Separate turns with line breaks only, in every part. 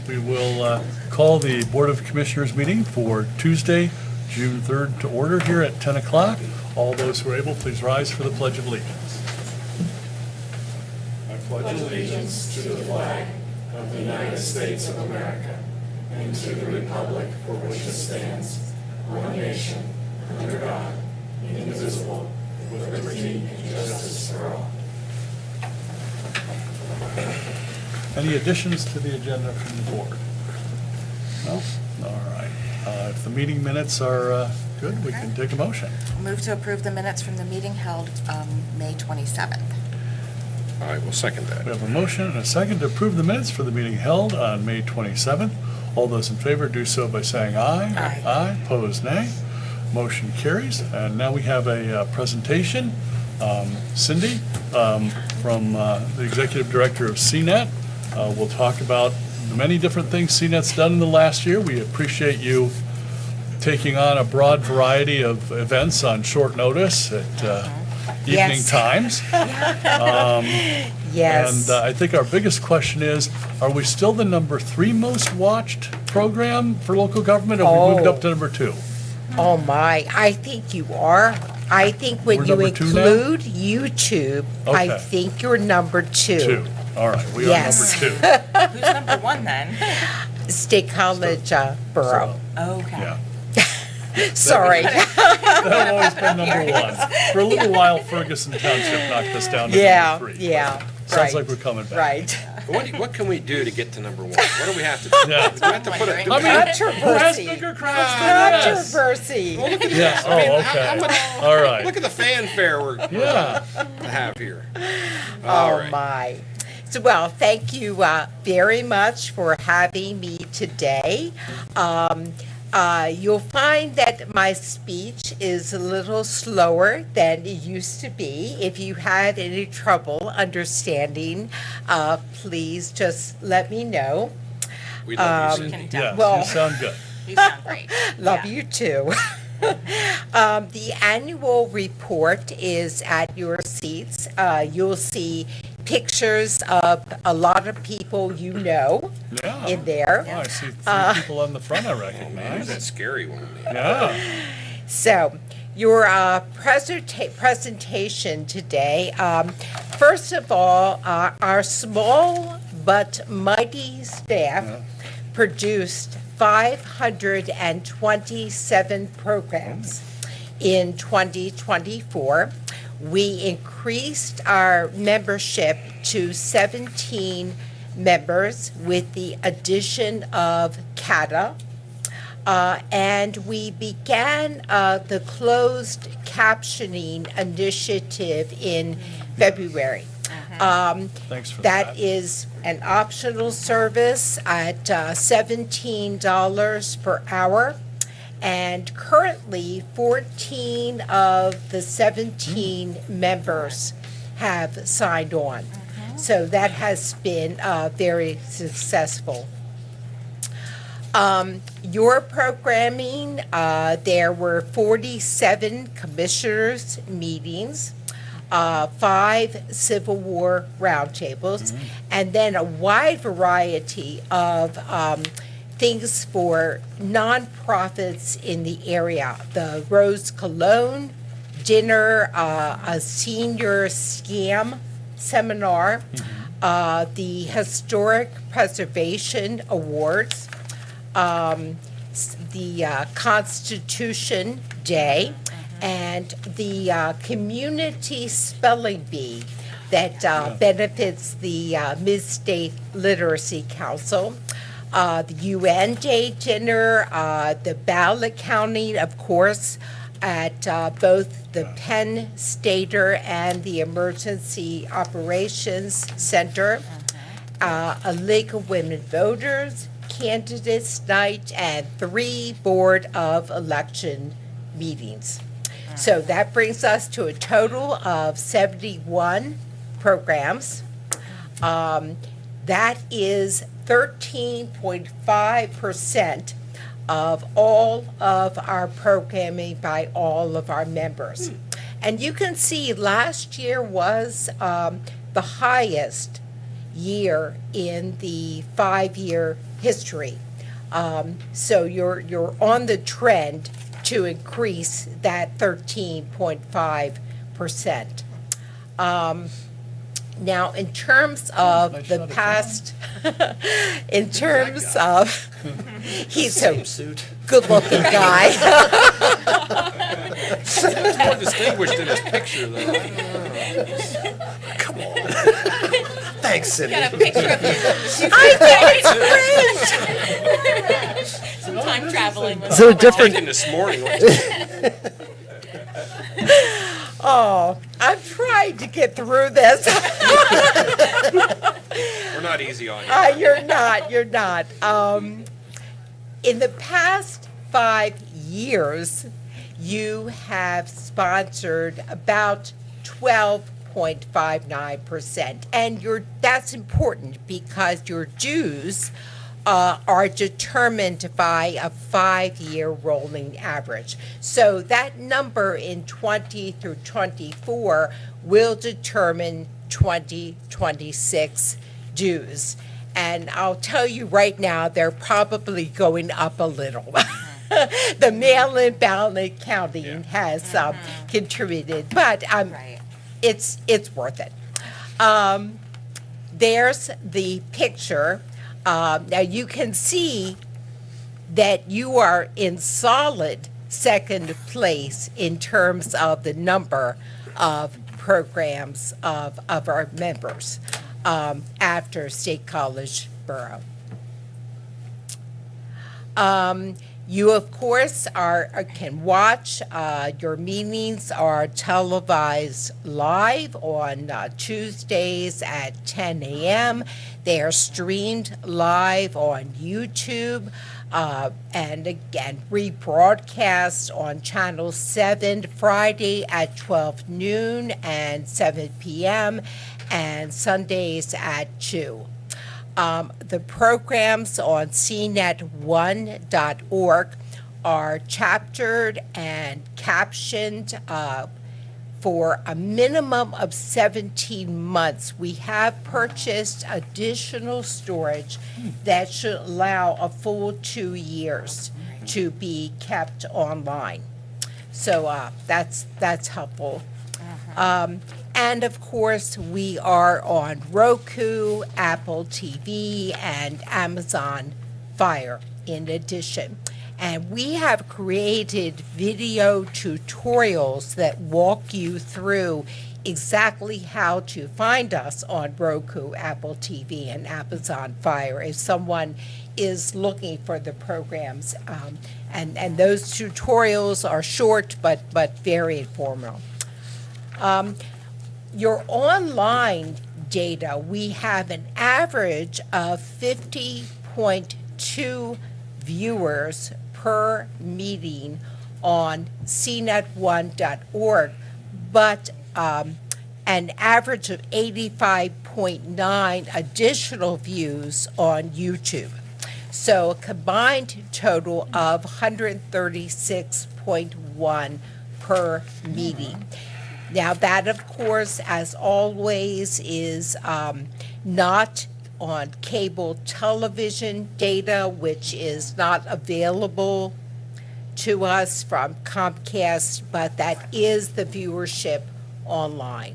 We will call the Board of Commissioners meeting for Tuesday, June 3rd to order here at 10 o'clock. All those who are able, please rise for the Pledge of Allegiance. I pledge allegiance to the flag of the United States of America and to the republic for which it stands, one nation, under God, indivisible, with liberty and justice for all. Any additions to the agenda from the board? No? All right. If the meeting minutes are good, we can take a motion.
Move to approve the minutes from the meeting held May 27th.
I will second
We
that.
have a motion and a second to approve the minutes for the meeting held on May 27th. All those in favor do so by saying aye.
Aye.
Aye, opposed nay. Motion carries. And now we have a presentation. Cindy, from the Executive Director of CNET, will talk about the many different things CNET's done in the last year. We appreciate you taking on a broad variety of events on short notice at evening
Yes.
times.
Yes.
And I think our biggest question is, are we still the number 3 most watched program for local government, or have we moved up to number 2?
Oh my, I think you are. I think when
We're
you
number 2 now?
include YouTube, I
Okay.
think you're number 2.
2. All right, we are
Yes.
number 2.
Who's number one then?
State College Borough.
Okay.
Yeah.
Sorry.
That always been number 1. For a little while, Ferguson Township knocked us down to
Yeah,
number 3.
yeah.
Sounds
right,
like we're coming back.
Right.
What can we do to get to number 1? What do we have to do?
Yeah.
Do we have to put a,
I
do
mean,
we have-
who has
Controversy.
bigger crowds than us?
Controversy.
well, look at
Yeah,
this. I mean,
oh,
how
okay.
much-
All right.
Look at the fanfare we're
Yeah.
have here. All
Oh
right.
my. So, well, thank you very much for having me today. You'll find that my speech is a little slower than it used to be. If you had any trouble understanding, please just let me know.
We love you,
Can
Cindy.
tell.
Yes,
Well-
you sound good.
You sound great.
Love
Yeah.
you too. The annual report is at your seats. You'll see pictures of a lot of people you know
Yeah.
in there.
Oh, I see 3 people on the front I
Man, who's
recognize.
that scary one?
Yeah.
So, your presentation today, first of all, our small but mighty staff produced 527 programs in 2024. We increased our membership to 17 members with the addition of CATA. And we began the closed captioning initiative in February.
Thanks for
That
that.
is an optional service at $17 per hour. And currently, 14 of the 17 members have signed on. So that has been very successful. Your programming, there were 47 commissioners' meetings, 5 Civil War roundtables, and then a wide variety of things for nonprofits in the area. The Rose Cologne dinner, a senior scam seminar, the Historic Preservation Awards, the Constitution Day, and the Community Spelling Bee that benefits the Mid-State Literacy Council. The UN Day dinner, the ballot counting, of course, at both the Penn Stater and the Emergency Operations Center, a League of Women Voters, Candidates Night, and 3 Board of Election meetings. So that brings us to a total of 71 programs. That is 13.5% of all of our programming by all of our members. And you can see last year was the highest year in the 5-year history. So you're on the trend to increase that 13.5%. Now, in terms of
Nice
the
shot of
past, in terms of, he's a
Same suit.
good-looking guy.
It's more distinguished in his picture, though. Come on. Thanks, Cindy.
Got a picture of you.
I think it's great.
Some time traveling. was
So
going on.
different-
Taken this morning.
Oh, I'm trying to get through this.
We're not easy on you.
You're not. In the past 5 years, you have sponsored about 12.59%. And that's important because your dues are determined by a 5-year rolling average. So that number in 20 through 24 will determine 2026 dues. And I'll tell you right now, they're probably going up a little. The mail-in ballot counting has contributed, but
Right.
it's worth it. There's the picture. Now you can see that you are in solid second place in terms of the number of programs of our members after State College Borough. You, of course, can watch. Your meetings are televised live on Tuesdays at 10 a.m. They are streamed live on YouTube and again rebroadcast on Channel 7 Friday at 12 noon and 7 p.m. and Sundays at 2. The programs on cnet1.org are chaptered and captioned for a minimum of 17 months. We have purchased additional storage that should allow a full 2 years to be kept online. So that's helpful. And of course, we are on Roku, Apple TV, and Amazon Fire in addition. And we have created video tutorials that walk you through exactly how to find us on Roku, Apple TV, and Amazon Fire if someone is looking for the programs. And those tutorials are short but very informative. Your online data, we have an average of 50.2 viewers per meeting on cnet1.org, but an average of 85.9 additional views on YouTube. So a combined total of 136.1 per meeting. Now, that, of course, as always, is not on cable television data, which is not available to us from Comcast, but that is the viewership online.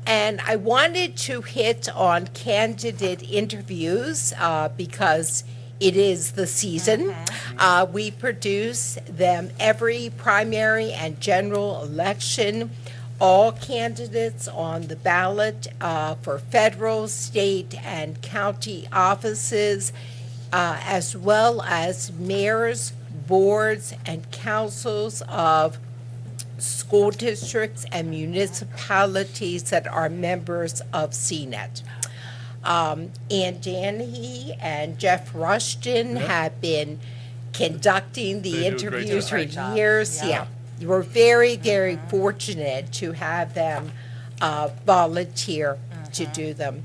And I wanted to hit on candidate interviews because it is the season. We produce them every primary and general election. All candidates on the ballot for federal, state, and county offices, as well as mayors, boards, and councils of school districts and municipalities that are members of CNET. Ann Danny and Jeff Rushton have been conducting the
They do a great
interviews for
job. Great job.
years.
Yeah.
We're very, very fortunate to have them volunteer to do them.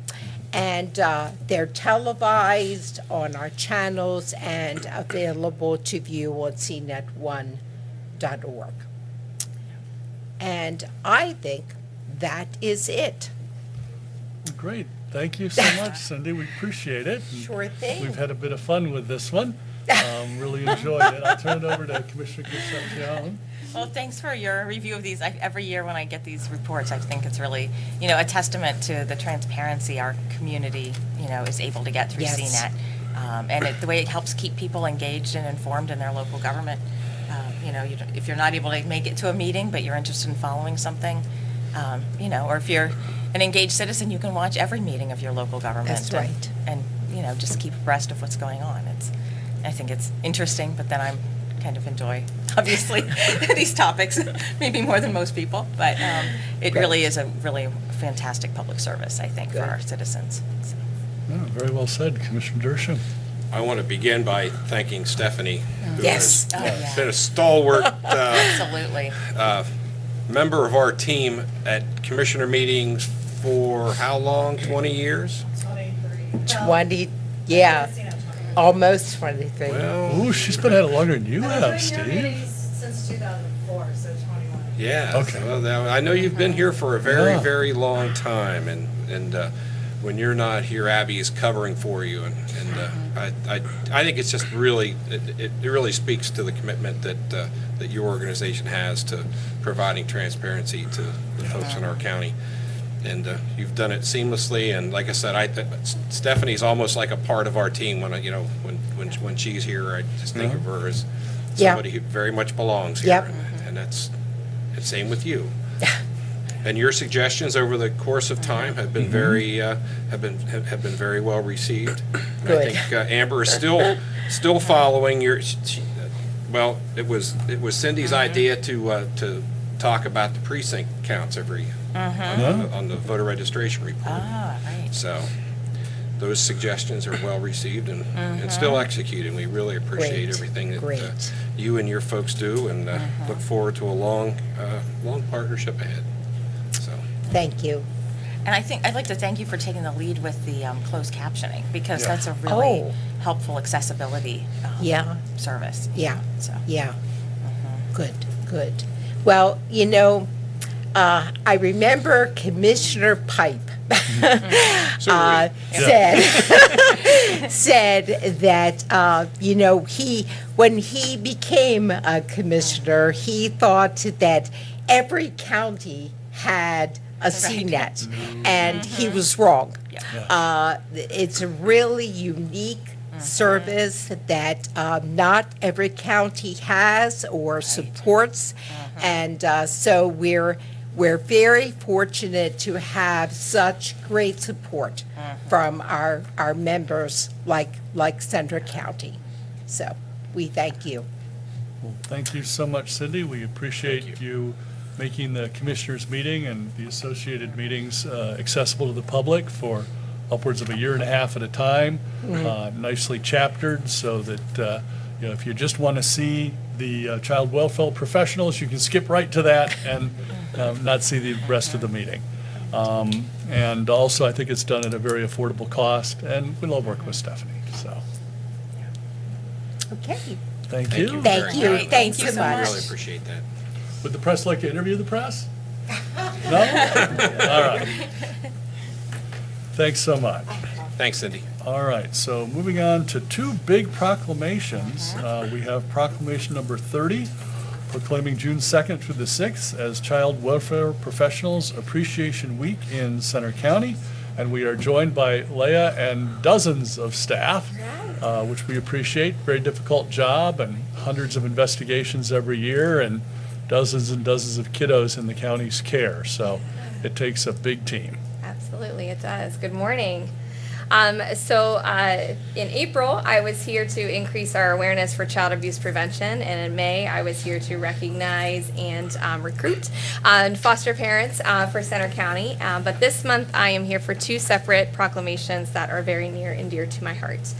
And they're televised on our channels and available to view on cnet1.org. And I think that is it.
Great. Thank you so much, Cindy. We appreciate it. And
Sure thing.
We've had a bit of fun with this one. Really enjoyed it. I'll turn it over to Commissioner Concepcion.
Well, thanks for your review of these. Every year when I get these reports, I think it's really, a testament to the transparency our community, is able to get through
Yes.
CNET. And the way it helps keep people engaged and informed in their local government. If you're not able to make it to a meeting, but you're interested in following something, or if you're an engaged citizen, you can watch every meeting of your local government.
That's right.
And just keep abreast of what's going on. I think it's interesting, but then I'm kind of enjoy, obviously, these topics, maybe more than most people. But it
Great.
really is a really fantastic public service, I think, for
Good.
our citizens. So.
Yeah, very well said, Commissioner Dershowitz.
I want to begin by thanking Stephanie, who
Yes.
has
Oh, yeah.
been a stalwart
Absolutely.
member of our team at commissioner meetings for how long? 20 years?
20, yeah, almost 23.
Well,
Ooh, she's been at it longer than you
I've
have,
been here
Steve.
meetings since 2004, so 21.
yeah.
Okay.
Well, now, I know you've been here for a very,
Yeah.
very long time, and when you're not here, Abby is covering for you, and I think it's just really it really speaks to the commitment that your organization has to providing transparency to the folks in our county. And you've done it seamlessly, and like I said, Stephanie's almost like a part of our team. When she's here, I just think of her as
Yeah.
somebody who very much belongs here,
Yep.
and that's the same with you. And your suggestions over the course of time have been very have been very well received. And
Good.
I think Amber is still following your. Well, it was Cindy's idea to talk about the precinct counts every on the voter registration report.
Ah, right.
So those suggestions are well received and still executed. We really appreciate
Great,
everything that
great.
you and your folks do, and look forward to a long partnership ahead. So
Thank you.
And I think I'd like to thank you for taking the lead with the closed captioning, because
Yeah.
that's a really
Oh.
helpful accessibility
Yeah.
service.
Yeah,
So.
yeah. Good, good. Well, I remember Commissioner Pipe said that, when he became a commissioner, he thought that every county had a CNET, and he was wrong.
Yeah.
It's a really unique service that not every county has or supports, and so we're very fortunate to have such great support from our members like Central County. So we thank you.
Well, thank you so much, Cindy. We appreciate you making the commissioners' meeting and the associated meetings accessible to the public for upwards of a year and a half at a time, nicely chaptered, so that if you just want to see the child welfare professionals, you can skip right to that and not see the rest of the meeting. And also, I think it's done at a very affordable cost, and we love working with Stephanie. So,
Okay.
Thank
thank
you.
you.
Thank
Very
you.
much.
Thanks
you
so
so
I
much.
really appreciate that.
Would the press like to interview the press? No? All right. Thanks so much.
Thanks, Cindy.
All right, so moving on to two big proclamations. We have proclamation number 30, proclaiming June 2nd through the 6th as Child Welfare Professionals Appreciation Week in Center County. And we are joined by Leah and dozens of staff, which we appreciate. Very difficult job, and hundreds of investigations every year, and dozens of kiddos in the county's care. So it takes a big team.
Absolutely, it does. Good morning. In April, I was here to increase our awareness for child abuse prevention, and in May, I was here to recognize and recruit foster parents for Center County. But this month, I am here for two separate proclamations that are very near and dear to my heart.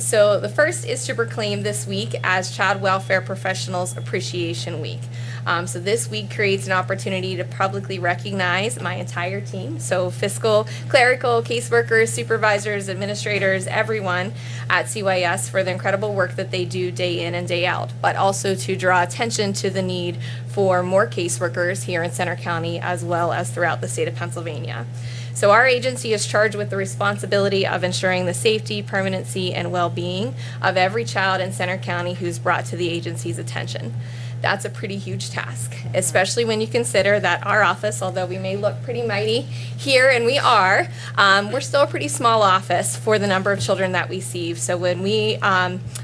So the first is to proclaim this week as Child Welfare Professionals Appreciation Week. So this week creates an opportunity to publicly recognize my entire team, so fiscal, clerical, caseworkers, supervisors, administrators, everyone at CYS for the incredible work that they do day in and day out, but also to draw attention to the need for more caseworkers here in Center County as well as throughout the state of Pennsylvania. So our agency is charged with the responsibility of ensuring the safety, permanency, and well-being of every child in Center County who's brought to the agency's attention. That's a pretty huge task, especially when you consider that our office, although we may look pretty mighty here, and we are, we're still a pretty small office for the number of children that we see. So when we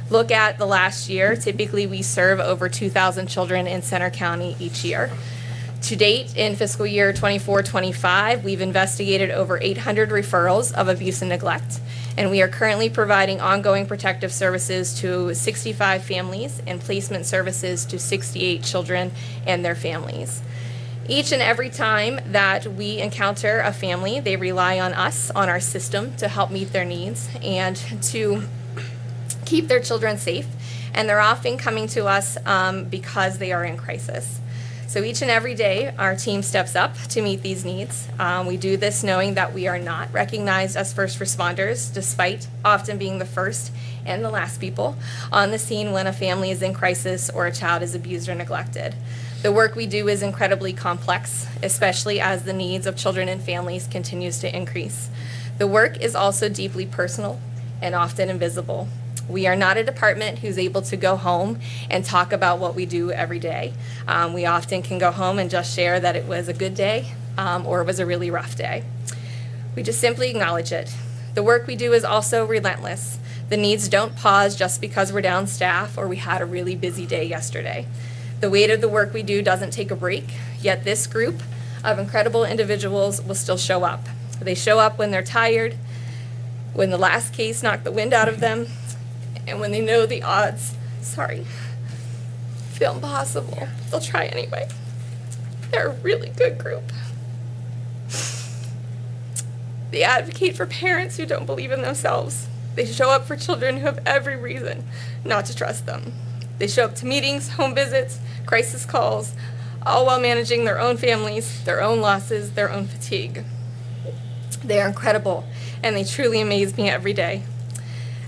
look at the last year, typically we serve over 2,000 children in Center County each year. To date, in fiscal year 24-25, we've investigated over 800 referrals of abuse and neglect, and we are currently providing ongoing protective services to 65 families and placement services to 68 children and their families. Each and every time that we encounter a family, they rely on us, on our system, to help meet their needs and to keep their children safe, and they're often coming to us because they are in crisis. So each and every day, our team steps up to meet these needs. We do this knowing that we are not recognized as first responders, despite often being the first and the last people on the scene when a family is in crisis or a child is abused or neglected. The work we do is incredibly complex, especially as the needs of children and families continues to increase. The work is also deeply personal and often invisible. We are not a department who's able to go home and talk about what we do every day. We often can go home and just share that it was a good day or it was a really rough day. We just simply acknowledge it. The work we do is also relentless. The needs don't pause just because we're down staff or we had a really busy day yesterday. The weight of the work we do doesn't take a break, yet this group of incredible individuals will still show up. They show up when they're tired, when the last case knocked the wind out of them, and when they know the odds, feel impossible, they'll try anyway. They're a really good group. They advocate for parents who don't believe in themselves. They show up for children who have every reason not to trust them. They show up to meetings, home visits, crisis calls, all while managing their own families, their own losses, their own fatigue. They are incredible, and they truly amaze me every day.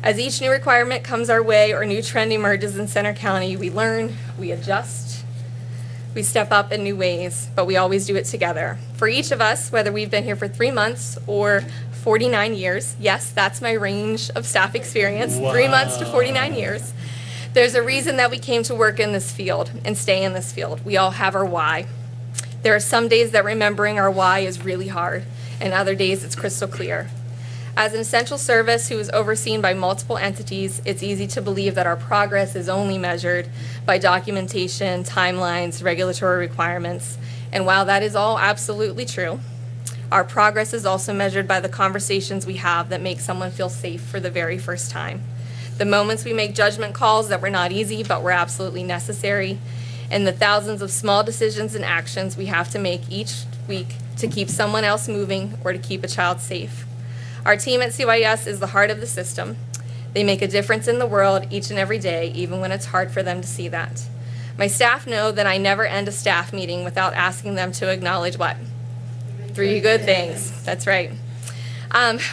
As each new requirement comes our way or new trend emerges in Center County, we learn, we adjust, we step up in new ways, but we always do it together. For each of us, whether we've been here for 3 months or 49 years, yes, that's my range of staff experience, 3 months to 49 years, there's a reason that we came to work in this field and stay in this field. We all have our why. There are some days that remembering our why is really hard, and other days it's crystal clear. As an essential service who is overseen by multiple entities, it's easy to believe that our progress is only measured by documentation, timelines, regulatory requirements. And while that is all absolutely true, our progress is also measured by the conversations we have that make someone feel safe for the very first time. The moments we make judgment calls that were not easy but were absolutely necessary, and the thousands of small decisions and actions we have to make each week to keep someone else moving or to keep a child safe. Our team at CYS is the heart of the system. They make a difference in the world each and every day, even when it's hard for them to see that. My staff know that I never end a staff meeting without asking them to acknowledge what? 3 good things. That's right.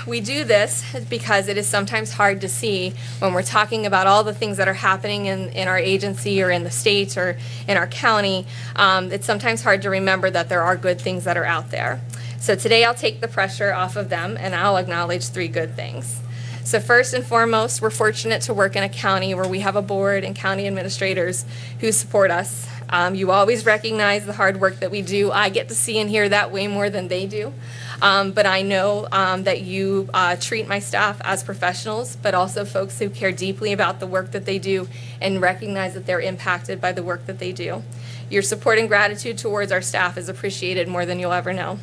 We do this because it is sometimes hard to see when we're talking about all the things that are happening in our agency or in the state or in our county. It's sometimes hard to remember that there are good things that are out there. So today I'll take the pressure off of them and I'll acknowledge 3 good things. So first and foremost, we're fortunate to work in a county where we have a board and county administrators who support us. You always recognize the hard work that we do. I get to see and hear that way more than they do. But I know that you treat my staff as professionals, but also folks who care deeply about the work that they do and recognize that they're impacted by the work that they do. Your support and gratitude towards our staff is appreciated more than you'll ever know.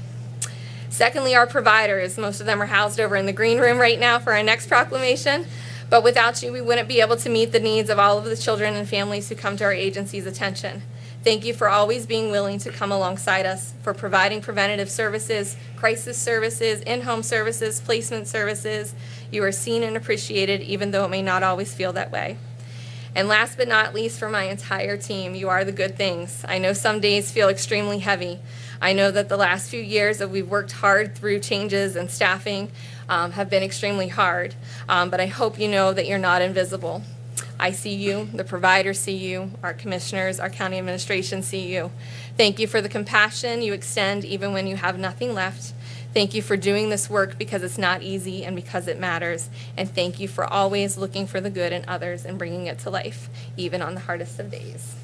Secondly, our providers. Most of them are housed over in the green room right now for our next proclamation. But without you, we wouldn't be able to meet the needs of all of the children and families who come to our agency's attention. Thank you for always being willing to come alongside us, for providing preventative services, crisis services, in-home services, placement services. You are seen and appreciated, even though it may not always feel that way. And last but not least, for my entire team, you are the good things. I know some days feel extremely heavy. I know that the last few years that we've worked hard through changes and staffing have been extremely hard, but I hope you know that you're not invisible. I see you, the providers see you, our commissioners, our county administration see you. Thank you for the compassion you extend even when you have nothing left. Thank you for doing this work because it's not easy and because it matters. And thank you for always looking for the good in others and bringing it to life, even on the hardest of days.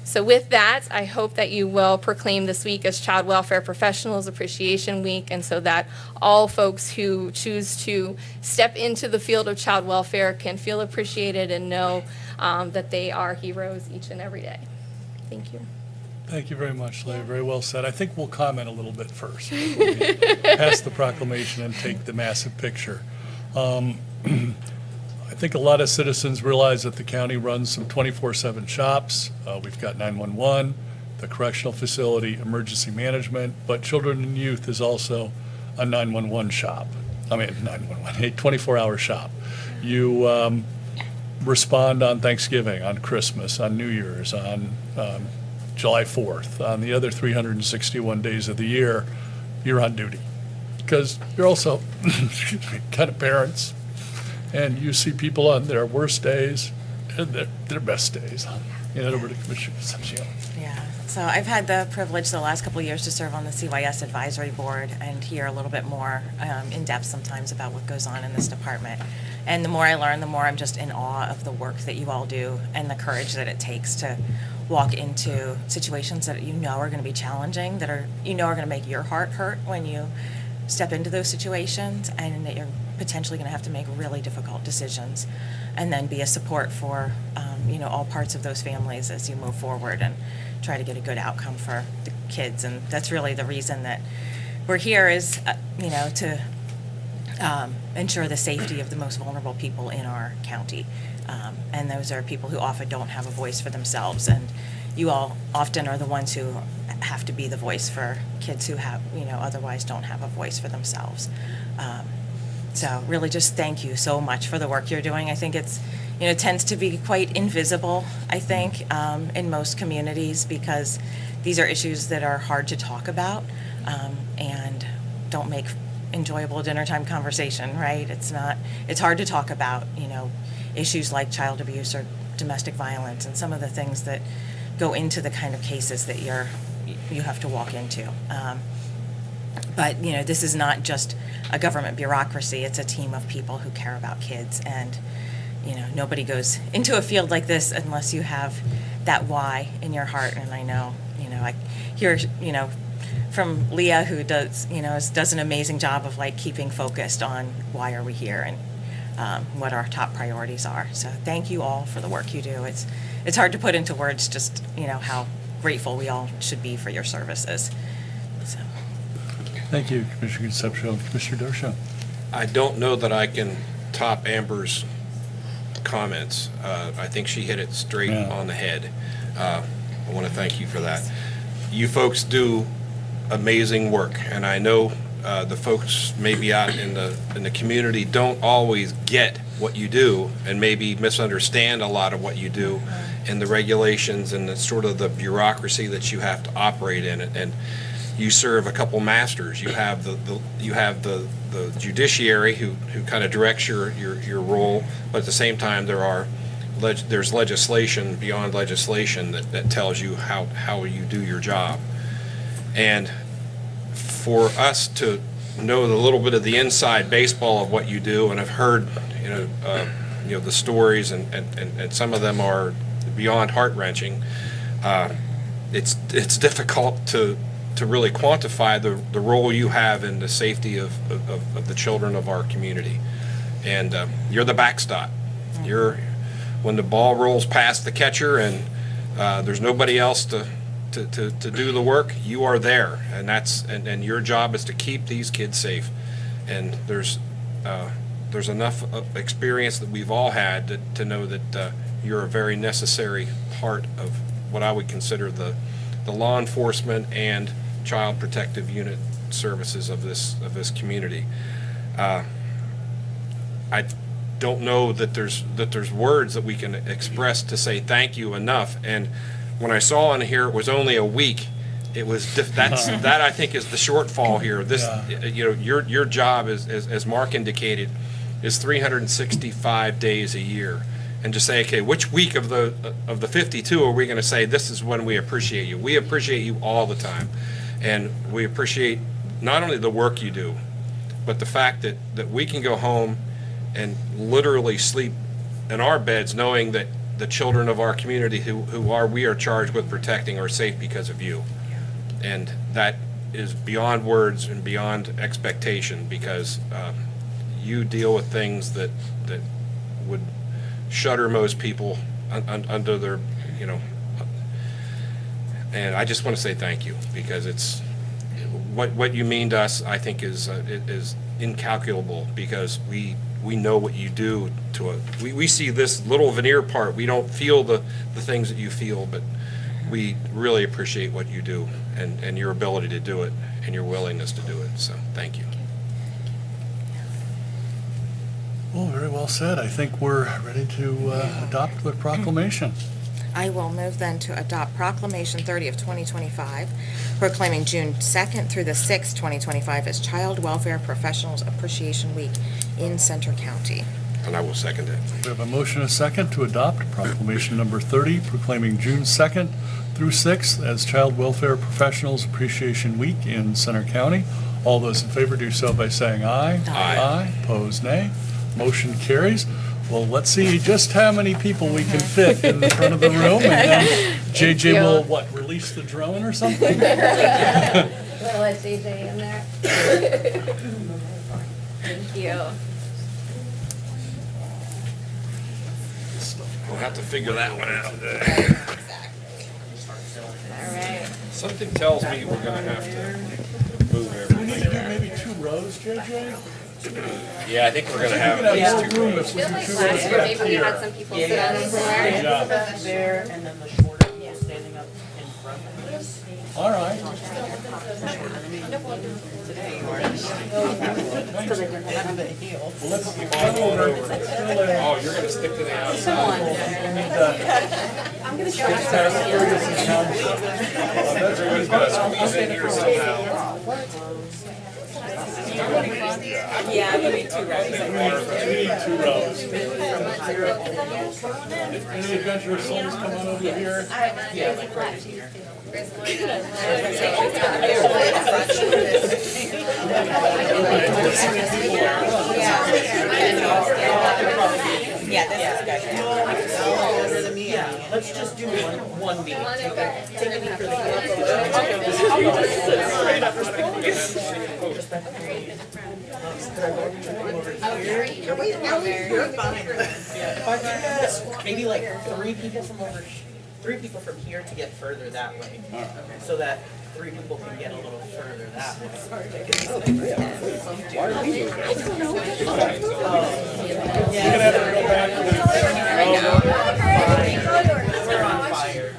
So with that, I hope that you will proclaim this week as Child Welfare Professionals Appreciation Week, and so that all folks who choose to step into the field of child welfare can feel appreciated and know that they are heroes each and every day. Thank you.
Thank you very much, Leah. Very well said. I think we'll comment a little bit first before we pass the proclamation and take the massive picture. I think a lot of citizens realize that the county runs some 24/7 shops. We've got 911, the correctional facility, emergency management, but children and youth is also a 911 shop. I mean, 911, a 24-hour shop. You respond on Thanksgiving, on Christmas, on New Year's, on July 4th, on the other 361 days of the year, you're on duty. Because you're also, kind of parents, and you see people on their worst days and their best days. Over to Commissioner Concepcion.
Yeah, so I've had the privilege the last couple of years to serve on the CYS Advisory Board and hear a little bit more in depth sometimes about what goes on in this department. And the more I learn, the more I'm just in awe of the work that you all do and the courage that it takes to walk into situations that you know are going to be challenging, that are are going to make your heart hurt when you step into those situations, and that you're potentially going to have to make really difficult decisions, and then be a support for all parts of those families as you move forward and try to get a good outcome for the kids. And that's really the reason that we're here is to ensure the safety of the most vulnerable people in our county. And those are people who often don't have a voice for themselves. And you all often are the ones who have to be the voice for kids who have, otherwise don't have a voice for themselves. So really just thank you so much for the work you're doing. I think it's, tends to be quite invisible, I think, in most communities, because these are issues that are hard to talk about and don't make enjoyable dinner time conversation, right? It's hard to talk about, issues like child abuse or domestic violence and some of the things that go into the kind of cases that you have to walk into. But this is not just a government bureaucracy. It's a team of people who care about kids, and nobody goes into a field like this unless you have that why in your heart. And I know, I hear, from Leah, who does an amazing job of keeping focused on why are we here and what our top priorities are. So thank you all for the work you do. It's hard to put into words just how grateful we all should be for your services. So.
Thank you, Commissioner Concepcion. Commissioner Dorshaw.
I don't know that I can top Amber's comments. I think she hit it straight on the head. I want to thank you for that. You folks do amazing work, and I know the folks maybe out in the community don't always get what you do and maybe misunderstand a lot of what you do and the regulations and the sort of the bureaucracy that you have to operate in. And you serve a couple masters. You have the judiciary who kind of directs your role, but at the same time there's legislation beyond legislation that tells you how you do your job. And for us to know a little bit of the inside baseball of what you do, and I've heard the stories, and some of them are beyond heart-wrenching. It's difficult to really quantify the role you have in the safety of the children of our community. And you're the backstop. When the ball rolls past the catcher and there's nobody else to do the work, you are there, and your job is to keep these kids safe. And there's enough experience that we've all had to know that you're a very necessary part of what I would consider the law enforcement and child protective unit services of this community. I don't know that there's words that we can express to say thank you enough. And when I saw on here it was only a week, it was that I think is the shortfall here. This your job is, as Mark indicated, is 365 days a year, and just say, okay, which week of the 52 are we going to say this is when we appreciate you? We appreciate you all the time, and we appreciate not only the work you do, but the fact that we can go home and literally sleep in our beds knowing that the children of our community we are charged with protecting are safe because of you. And that is beyond words and beyond expectation, because you deal with things that would shudder most people under their, and I just want to say thank you, because it's what you mean to us, I think is incalculable, because we know what you do to we see this little veneer part. We don't feel the things that you feel, but we really appreciate what you do and your ability to do it and your willingness to do it. So thank you.
Well, very well said. I think we're ready to adopt the proclamation.
I will move then to adopt Proclamation 30 of 2025, proclaiming June 2nd through the 6th, 2025 as Child Welfare Professionals Appreciation Week in Center County.
And I will second it.
We have a motion and a second to adopt proclamation number 30, proclaiming June 2nd through 6th as Child Welfare Professionals Appreciation Week in Center County. All those in favor do so by saying aye.
Aye.
Aye. Opposed, nay. Motion carries. Well, let's see just how many people we can fit in the front of the room, and then JJ
you.
will, release the drone or something?
We'll let JJ in there. Thank you.
We'll have to figure that one out.
All right.
Something tells me we're going to have to move
We need to do
everything.
maybe 2 rows, JJ?
Yeah, I think we're going to have
We
at
can
least
have
2
room
rows.
if we do 2 rows
Last year,
back
maybe we
here.
had some people sit on the floor.
Yeah.
There, and then the shorter people standing up in front of us.
All right.
Because I didn't have the heel.
Well, let's come over.
Oh, you're going to stick to the outside. Everybody's got to squeeze in here somehow.
Yeah, you need 2 rows.
We need 2 rows. Any adventurous souls come on over here?
Yeah, this is good.
Yeah, let's just do one meeting. Take a knee for the You're fine. If I could ask maybe like 3 people from here to get further that way. So that 3 people can get a little further that way.
You're gonna have to go back to
We're on fire.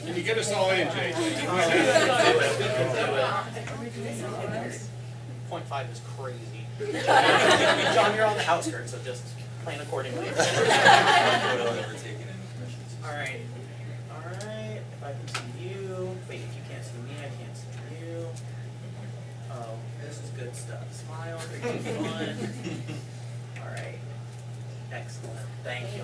Can you get us all in, JJ?
0.5 is crazy. John, you're on the outskirts, so just plan accordingly. Alright. Alright, if I can see you. Wait, if you can't see me, I can't see you. Oh, this is good stuff. Smile, fun. Alright. Excellent. Thank you.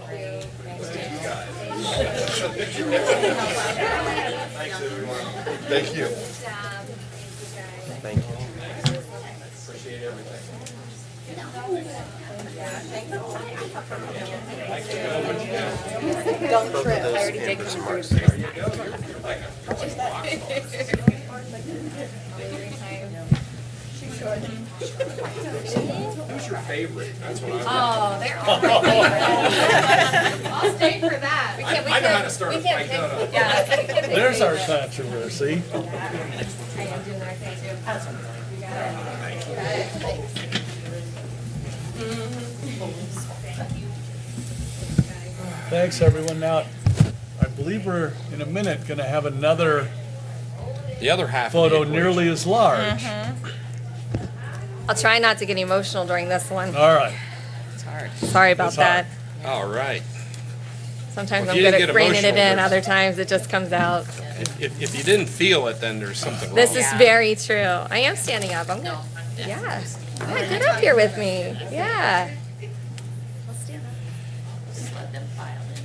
Thanks, everyone.
Thank you.
Thank you. Appreciate everything.
Don't trip. I already did come
Who's your favorite? That's what
Oh, they're all I'll stay for that. We can't,
I know how to start a fight. No, no.
Yeah. we can't pick
There's our
favorites.
controversy. Thanks, everyone. Now, I believe we're, in a minute, gonna have another
The other half of the
photo
equation.
nearly as large.
I'll try not to get emotional during this one.
All right.
It's hard.
Sorry about
It's hard.
that.
All right.
Sometimes
Well, if
I'm
you
good
didn't
at
get
reining it
emotional,
in,
there's-
other times it just comes out.
If you didn't feel it, then there's something wrong.
This is
Yeah.
very true. I am standing up. I'm good. Yeah. Yeah, get up here with me. Yeah.
Just let them file it.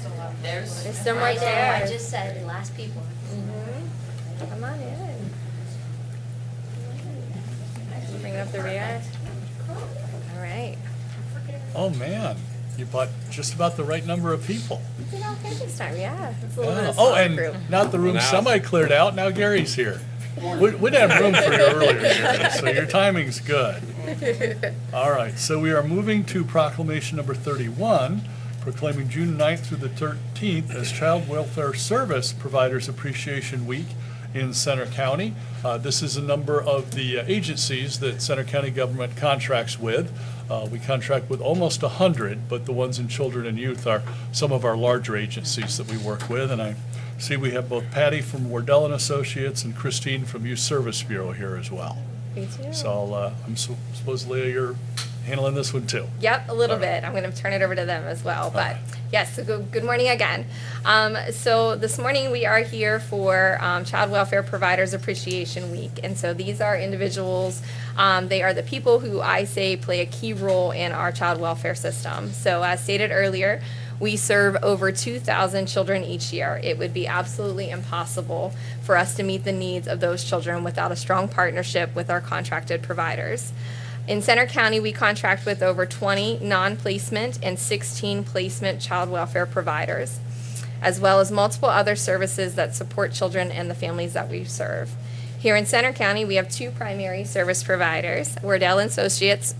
still up.
There's
There's some
I
right
know,
there.
I just said last people.
Come on in. Bring up the rear. All right.
Oh, man, you bought just about the right number of people.
It's an okay this time, yeah. It's a little bit
Yeah.
of
Oh,
smaller
and
group.
now that the room's
Now-
semi-cleared out, now Gary's here. We didn't have room for you earlier, Gary, so your timing's good. All right, so we are moving to proclamation number 31, proclaiming June 9th through the 13th as Child Welfare Service Providers Appreciation Week in Center County. This is a number of the agencies that Center County government contracts with. We contract with almost 100, but the ones in children and youth are some of our larger agencies that we work with. And I see we have both Patty from Wardell and Associates and Christine from Youth Service Bureau here as well.
Me too.
So suppose, Leah, you're handling this one too.
Yep, a little
All right.
bit. I'm going to turn it over to them as well. But
right.
yes, so good morning again. So this morning we are here for Child Welfare Providers Appreciation Week. And so these are individuals, they are the people who I say play a key role in our child welfare system. So as stated earlier, we serve over 2,000 children each year. It would be absolutely impossible for us to meet the needs of those children without a strong partnership with our contracted providers. In Center County, we contract with over 20 non-placement and 16 placement child welfare providers, as well as multiple other services that support children and the families that we serve. Here in Center County, we have two primary service providers, Wardell and Associates,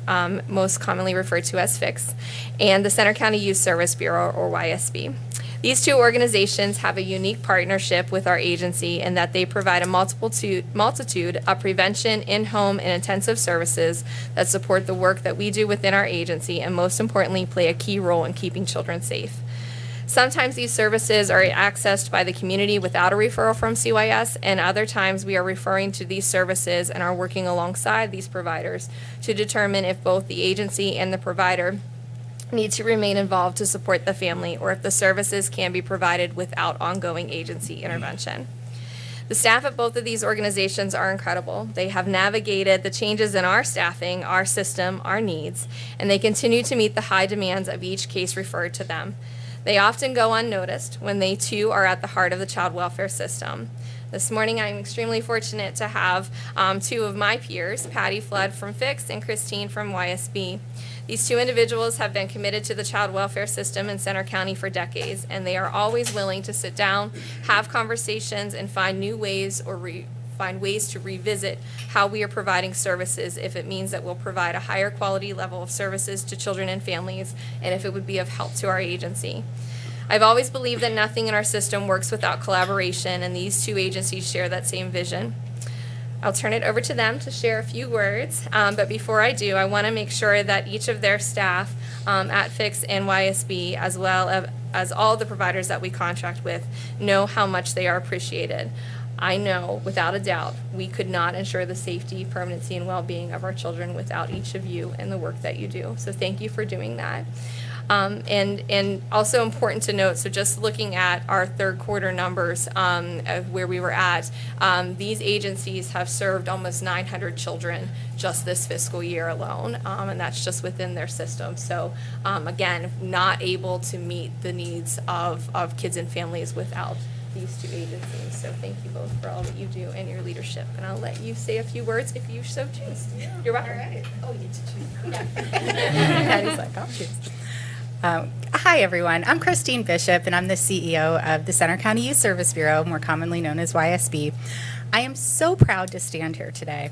most commonly referred to as FIX, and the Center County Youth Service Bureau, or YSB. These two organizations have a unique partnership with our agency in that they provide a multitude of prevention, in-home, and intensive services that support the work that we do within our agency, and most importantly, play a key role in keeping children safe. Sometimes these services are accessed by the community without a referral from CYS, and other times we are referring to these services and are working alongside these providers to determine if both the agency and the provider need to remain involved to support the family, or if the services can be provided without ongoing agency intervention. The staff at both of these organizations are incredible. They have navigated the changes in our staffing, our system, our needs, and they continue to meet the high demands of each case referred to them. They often go unnoticed when they too are at the heart of the child welfare system. This morning, I'm extremely fortunate to have two of my peers, Patty Flood from FIX and Christine from YSB. These two individuals have been committed to the child welfare system in Center County for decades, and they are always willing to sit down, have conversations, and find new ways find ways to revisit how we are providing services if it means that we'll provide a higher quality level of services to children and families, and if it would be of help to our agency. I've always believed that nothing in our system works without collaboration, and these two agencies share that same vision. I'll turn it over to them to share a few words, but before I do, I want to make sure that each of their staff at FIX and YSB, as well as all the providers that we contract with, know how much they are appreciated. I know, without a doubt, we could not ensure the safety, permanency, and well-being of our children without each of you and the work that you do. So thank you for doing that. And also important to note, so just looking at our third quarter numbers of where we were at, these agencies have served almost 900 children just this fiscal year alone, and that's just within their system. So again, not able to meet the needs of kids and families without these two agencies. So thank you both for all that you do and your leadership. And I'll let you say a few words if you so choose. You're welcome.
All right. Oh, you get to choose.
Patty's like, I'll choose. Hi, everyone. I'm Christine Bishop, and I'm the CEO of the Center County Youth Service Bureau, more commonly known as YSB. I am so proud to stand here today.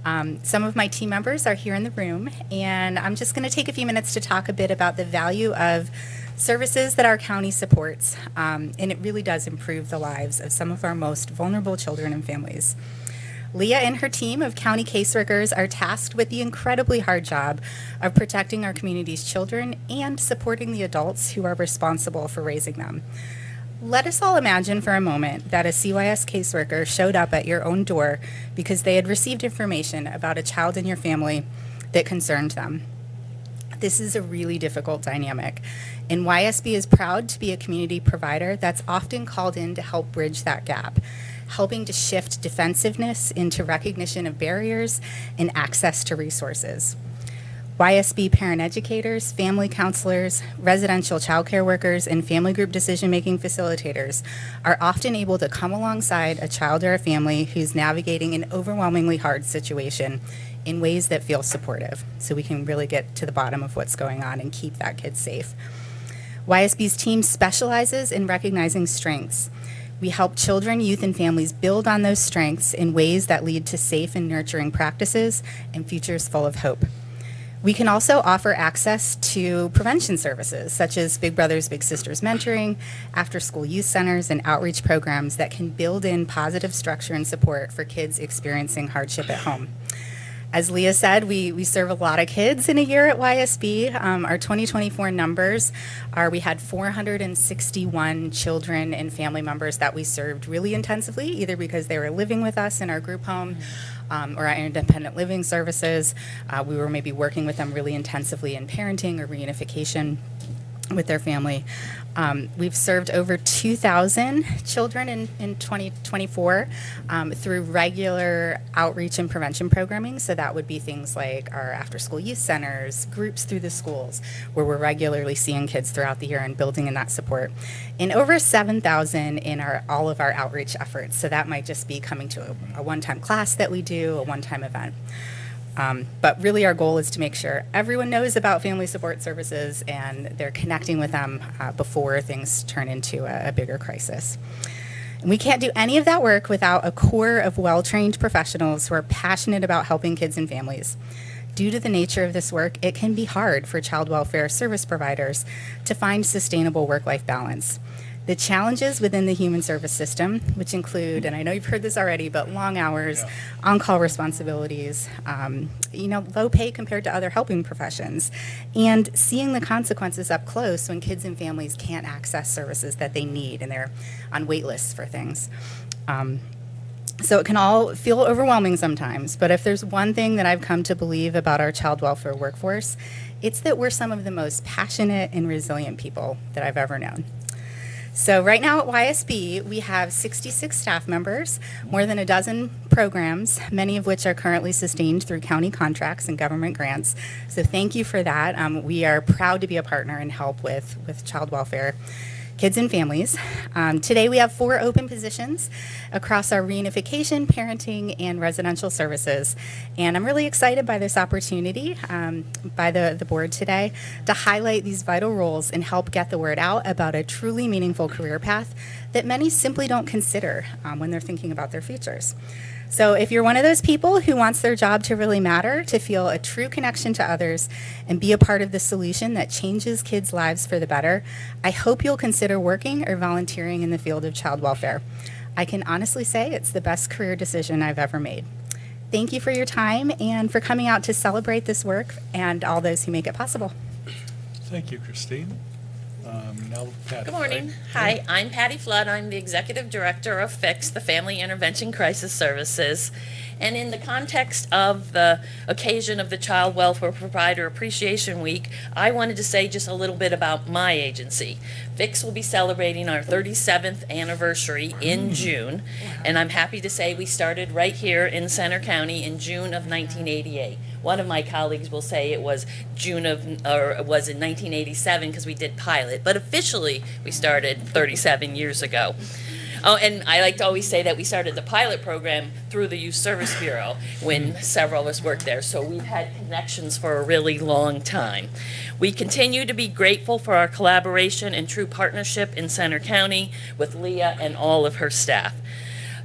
Some of my team members are here in the room, and I'm just going to take a few minutes to talk a bit about the value of services that our county supports, and it really does improve the lives of some of our most vulnerable children and families. Leah and her team of county caseworkers are tasked with the incredibly hard job of protecting our community's children and supporting the adults who are responsible for raising them. Let us all imagine for a moment that a CYS caseworker showed up at your own door because they had received information about a child in your family that concerned them. This is a really difficult dynamic, and YSB is proud to be a community provider that's often called in to help bridge that gap, helping to shift defensiveness into recognition of barriers and access to resources. YSB parent educators, family counselors, residential childcare workers, and family group decision-making facilitators are often able to come alongside a child or a family who's navigating an overwhelmingly hard situation in ways that feel supportive, so we can really get to the bottom of what's going on and keep that kid safe. YSB's team specializes in recognizing strengths. We help children, youth, and families build on those strengths in ways that lead to safe and nurturing practices and futures full of hope. We can also offer access to prevention services, such as Big Brothers Big Sisters mentoring, after-school youth centers, and outreach programs that can build in positive structure and support for kids experiencing hardship at home. As Leah said, we serve a lot of kids in a year at YSB. Our 2024 numbers are we had 461 children and family members that we served really intensively, either because they were living with us in our group home or our independent living services. We were maybe working with them really intensively in parenting or reunification with their family. We've served over 2,000 children in 2024 through regular outreach and prevention programming. So that would be things like our after-school youth centers, groups through the schools, where we're regularly seeing kids throughout the year and building in that support. And over 7,000 in all of our outreach efforts. So that might just be coming to a one-time class that we do, a one-time event. But really our goal is to make sure everyone knows about family support services and they're connecting with them before things turn into a bigger crisis. And we can't do any of that work without a core of well-trained professionals who are passionate about helping kids and families. Due to the nature of this work, it can be hard for child welfare service providers to find sustainable work-life balance. The challenges within the human service system, which include, and I know you've heard this already, but long hours, on-call responsibilities, low pay compared to other helping professions, and seeing the consequences up close when kids and families can't access services that they need and they're on wait lists for things. So it can all feel overwhelming sometimes, but if there's one thing that I've come to believe about our child welfare workforce, it's that we're some of the most passionate and resilient people that I've ever known. So right now at YSB, we have 66 staff members, more than a dozen programs, many of which are currently sustained through county contracts and government grants. So thank you for that. We are proud to be a partner and help with child welfare, kids and families. Today we have 4 open positions across our reunification, parenting, and residential services. And I'm really excited by this opportunity by the board today to highlight these vital roles and help get the word out about a truly meaningful career path that many simply don't consider when they're thinking about their futures. So if you're one of those people who wants their job to really matter, to feel a true connection to others, and be a part of the solution that changes kids' lives for the better, I hope you'll consider working or volunteering in the field of child welfare. I can honestly say it's the best career decision I've ever made. Thank you for your time and for coming out to celebrate this work and all those who make it possible.
Thank you, Christine. Now, Patty.
Good morning.
right?
Hi, I'm Patty Flood. I'm the Executive Director of FIX, the Family Intervention Crisis Services. And in the context of the occasion of the Child Welfare Provider Appreciation Week, I wanted to say just a little bit about my agency. FIX will be celebrating our 37th anniversary in June, and I'm happy to say we started right here in Center County in June of 1988. One of my colleagues will say it was in 1987 because we did pilot, but officially we started 37 years ago. Oh, and I like to always say that we started the pilot program through the Youth Service Bureau when several of us worked there, so we've had connections for a really long time. We continue to be grateful for our collaboration and true partnership in Center County with Leah and all of her staff.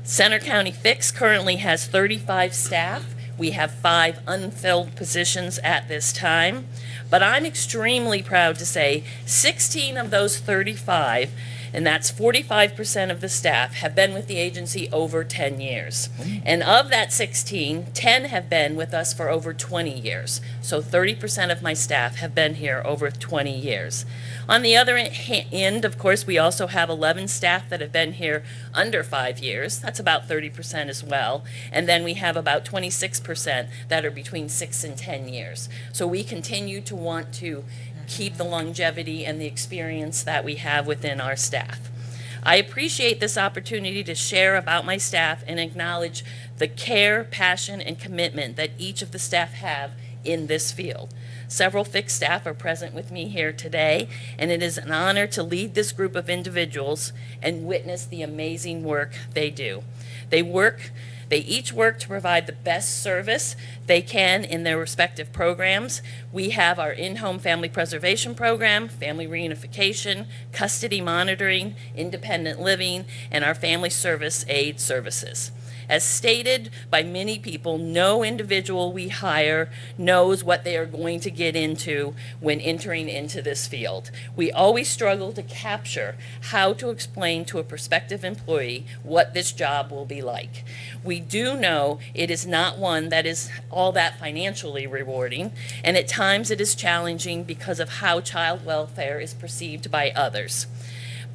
Center County FIX currently has 35 staff. We have 5 unfilled positions at this time, but I'm extremely proud to say 16 of those 35, and that's 45% of the staff, have been with the agency over 10 years. And of that 16, 10 have been with us for over 20 years. So 30% of my staff have been here over 20 years. On the other end, of course, we also have 11 staff that have been here under 5 years. That's about 30% as well. And then we have about 26% that are between 6 and 10 years. So we continue to want to keep the longevity and the experience that we have within our staff. I appreciate this opportunity to share about my staff and acknowledge the care, passion, and commitment that each of the staff have in this field. Several fixed staff are present with me here today, and it is an honor to lead this group of individuals and witness the amazing work they do. They each work to provide the best service they can in their respective programs. We have our in-home family preservation program, family reunification, custody monitoring, independent living, and our family service aid services. As stated by many people, no individual we hire knows what they are going to get into when entering into this field. We always struggle to capture how to explain to a prospective employee what this job will be like. We do know it is not one that is all that financially rewarding, and at times it is challenging because of how child welfare is perceived by others.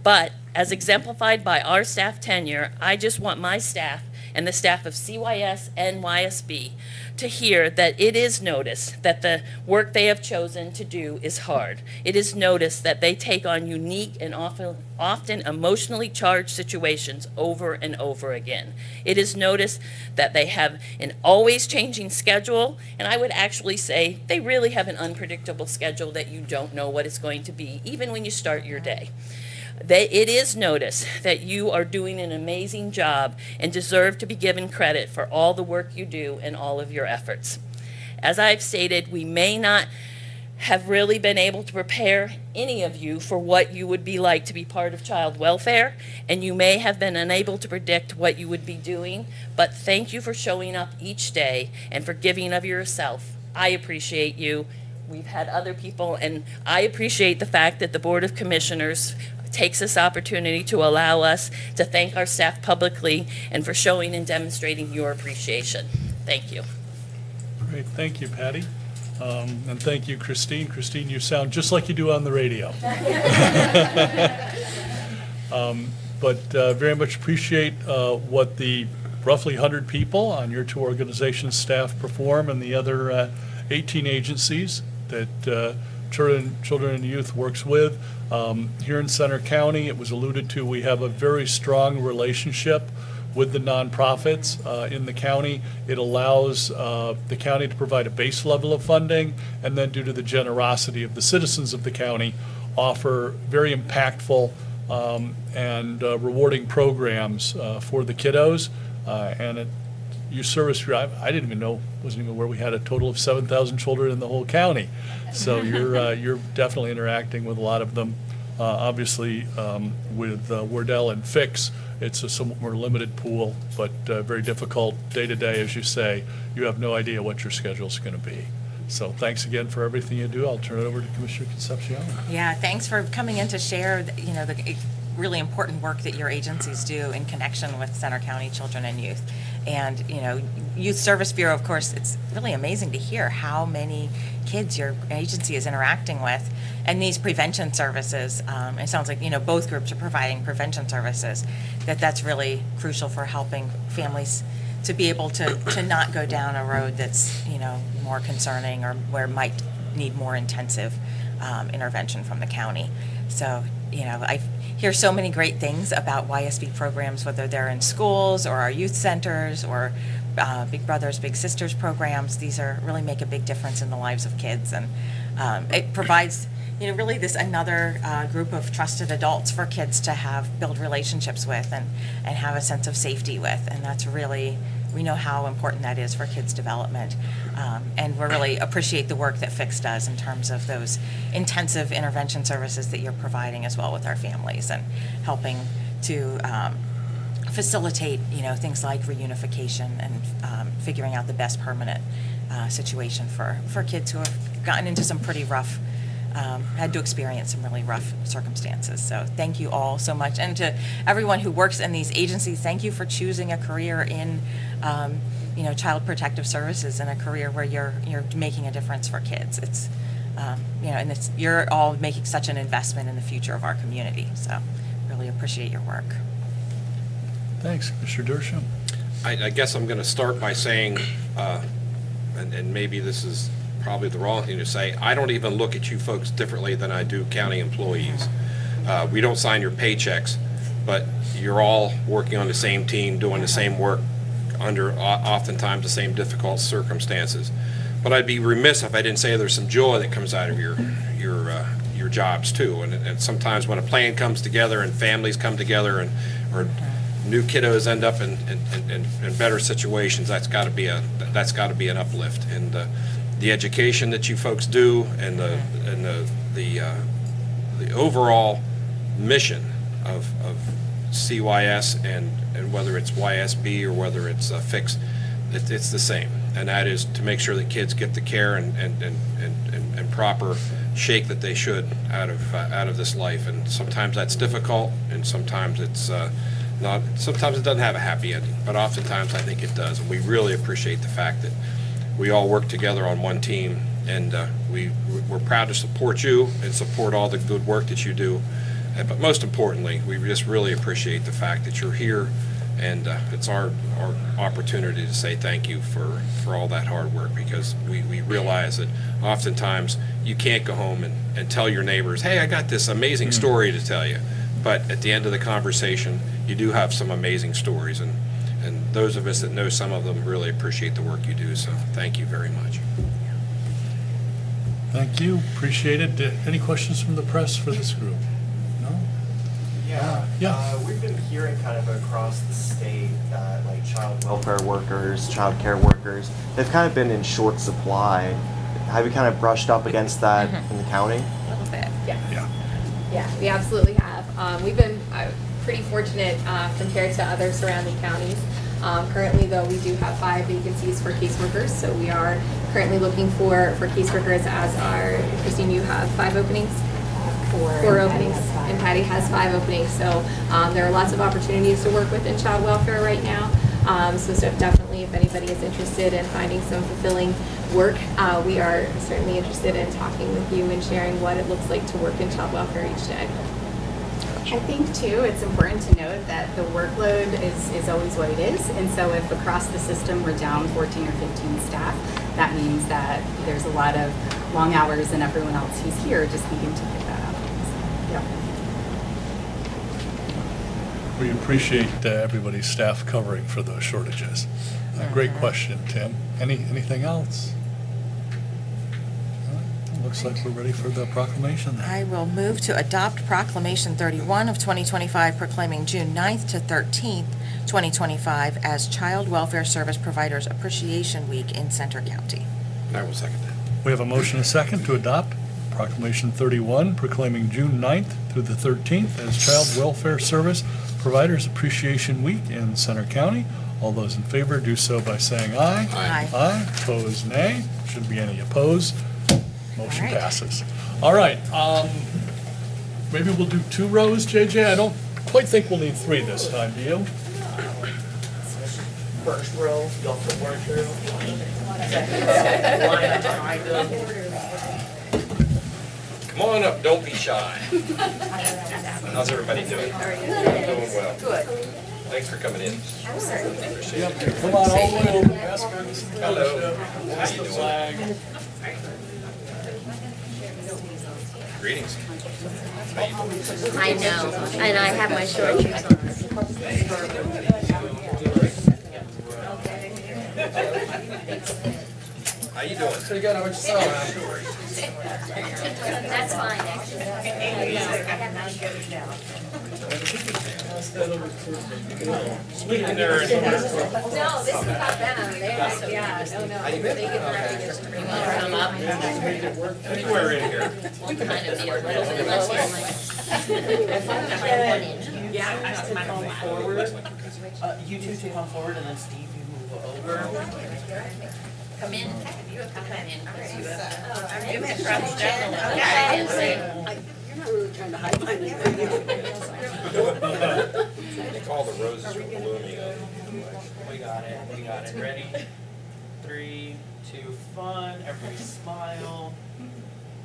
But as exemplified by our staff tenure, I just want my staff and the staff of CYS and YSB to hear that it is noticed that the work they have chosen to do is hard. It is noticed that they take on unique and often emotionally charged situations over and over again. It is noticed that they have an always changing schedule, and I would actually say they really have an unpredictable schedule that you don't know what it's going to be, even when you start your day. It is noticed that you are doing an amazing job and deserve to be given credit for all the work you do and all of your efforts. As I've stated, we may not have really been able to prepare any of you for what you would be like to be part of child welfare, and you may have been unable to predict what you would be doing, but thank you for showing up each day and for giving of yourself. I appreciate you. We've had other people, and I appreciate the fact that the Board of Commissioners takes this opportunity to allow us to thank our staff publicly and for showing and demonstrating your appreciation. Thank you.
Great, thank you, Patty. And thank you, Christine. Christine, you sound just like you do on the radio. But very much appreciate what the roughly 100 people on your two organizations' staff perform and the other 18 agencies that Children and Youth works with. Here in Center County, it was alluded to, we have a very strong relationship with the nonprofits in the county. It allows the county to provide a base level of funding, and then due to the generosity of the citizens of the county, offer very impactful and rewarding programs for the kiddos. And at Youth Service Bureau, I didn't even know, wasn't even aware we had a total of 7,000 children in the whole county. So you're definitely interacting with a lot of them. Obviously, with Wardell and Fix, it's a somewhat more limited pool, but very difficult day to day, as you say. You have no idea what your schedule's going to be. So thanks again for everything you do. I'll turn it over to Commissioner Concepcion.
Yeah, thanks for coming in to share, the really important work that your agencies do in connection with Center County Children and Youth. And, Youth Service Bureau, of course, it's really amazing to hear how many kids your agency is interacting with. And these prevention services, it sounds like, both groups are providing prevention services, that's really crucial for helping families to be able to not go down a road that's, more concerning or where it might need more intensive intervention from the county. So, I hear so many great things about YSB programs, whether they're in schools or our youth centers or Big Brothers Big Sisters programs. These really make a big difference in the lives of kids, and it provides really this another group of trusted adults for kids to build relationships with and have a sense of safety with, and that's really, we know how important that is for kids' development, and we really appreciate the work that Fix does in terms of those intensive intervention services that you're providing as well with our families and helping to facilitate, things like reunification and figuring out the best permanent situation for kids who have gotten into some pretty rough, had to experience some really rough circumstances. So thank you all so much. And to everyone who works in these agencies, thank you for choosing a career in, child protective services and a career where you're making a difference for kids. It's, and you're all making such an investment in the future of our community. So really appreciate your work.
Thanks, Mr. Dersham.
I guess I'm going to start by saying, and maybe this is probably the wrong thing to say, I don't even look at you folks differently than I do county employees. We don't sign your paychecks, but you're all working on the same team, doing the same work under oftentimes the same difficult circumstances. But I'd be remiss if I didn't say there's some joy that comes out of your jobs too. And sometimes when a plan comes together and families come together and or new kiddos end up in better situations, that's got to be an uplift. And the education that you folks do and the overall mission of CYS and whether it's YSB or whether it's fixed, it's the same. And that is to make sure that kids get the care and proper shake that they should out of this life. And sometimes that's difficult, and sometimes it's not. Sometimes it doesn't have a happy ending, but oftentimes I think it does. And we really appreciate the fact that we all work together on one team, and we're proud to support you and support all the good work that you do. But most importantly, we just really appreciate the fact that you're here, and it's our opportunity to say thank you for all that hard work, because we realize that oftentimes you can't go home and tell your neighbors, hey, I got this amazing story to tell you. But at the end of the conversation, you do have some amazing stories, and those of us that know some of them really appreciate the work you do, so thank you very much.
Thank you, appreciate it. Any questions from the press for this group? No? Yeah.
We've been hearing kind of across the state that like child welfare workers, child care workers, they've kind of been in short supply. Have you kind of brushed up against that in the county?
A little bit.
Yeah.
Yeah, we absolutely have. We've been pretty fortunate compared to other surrounding counties. Currently, though, we do have 5 vacancies for caseworkers, so we are currently looking for caseworkers, as are, Christine, you have 5 openings? 4 openings, and Patty has 5 openings, so there are lots of opportunities to work with in child welfare right now. So definitely, if anybody is interested in finding some fulfilling work, we are certainly interested in talking with you and sharing what it looks like to work in child welfare each day.
I think too, it's important to note that the workload is always what it is. And so if across the system we're down 14 or 15 staff, that means that there's a lot of long hours and everyone else who's here just needing to pick that up. So, yeah.
We appreciate everybody's staff covering for those shortages. Great question, Tim. Anything else? Looks like we're ready for the proclamation then.
I will move to adopt Proclamation 31 of 2025 proclaiming June 9th to 13th, 2025 as Child Welfare Service Providers Appreciation Week in Center County.
I will second that.
We have a motion and a second to adopt Proclamation 31 proclaiming June 9th through the 13th as Child Welfare Service Providers Appreciation Week in Center County. All those in favor do so by saying aye.
Aye.
Aye. Opposed, nay. Shouldn't be any opposed. Motion
All right.
passes. All right, maybe we'll do 2 rows, JJ? I don't quite think we'll need 3 this time, do you?
First row, y'all put one through. Second row, line up behind them.
Come on up, don't be shy. How's everybody doing? Doing well. Good. Thanks for coming in. Appreciate it.
Come on, all the way over. Ask for this
Hello.
fellowship.
How you
The
doing?
flag.
Greetings.
I know, and I have my short shoes on.
How you doing?
Pretty good, how about yourself?
That's fine, actually. I have my shorts down.
Sweet nerd.
No, this is about them. Yeah, no. They get ready.
You want to come up?
Anywhere in here.
We'll kind of be a little bit less.
You two to come forward, and then Steve, you move over.
Come in. You have to come in. Because you have to crouch down a little. Okay.
I think all the roses were blooming.
We got it. Ready? 3, 2, fun. Everybody smile.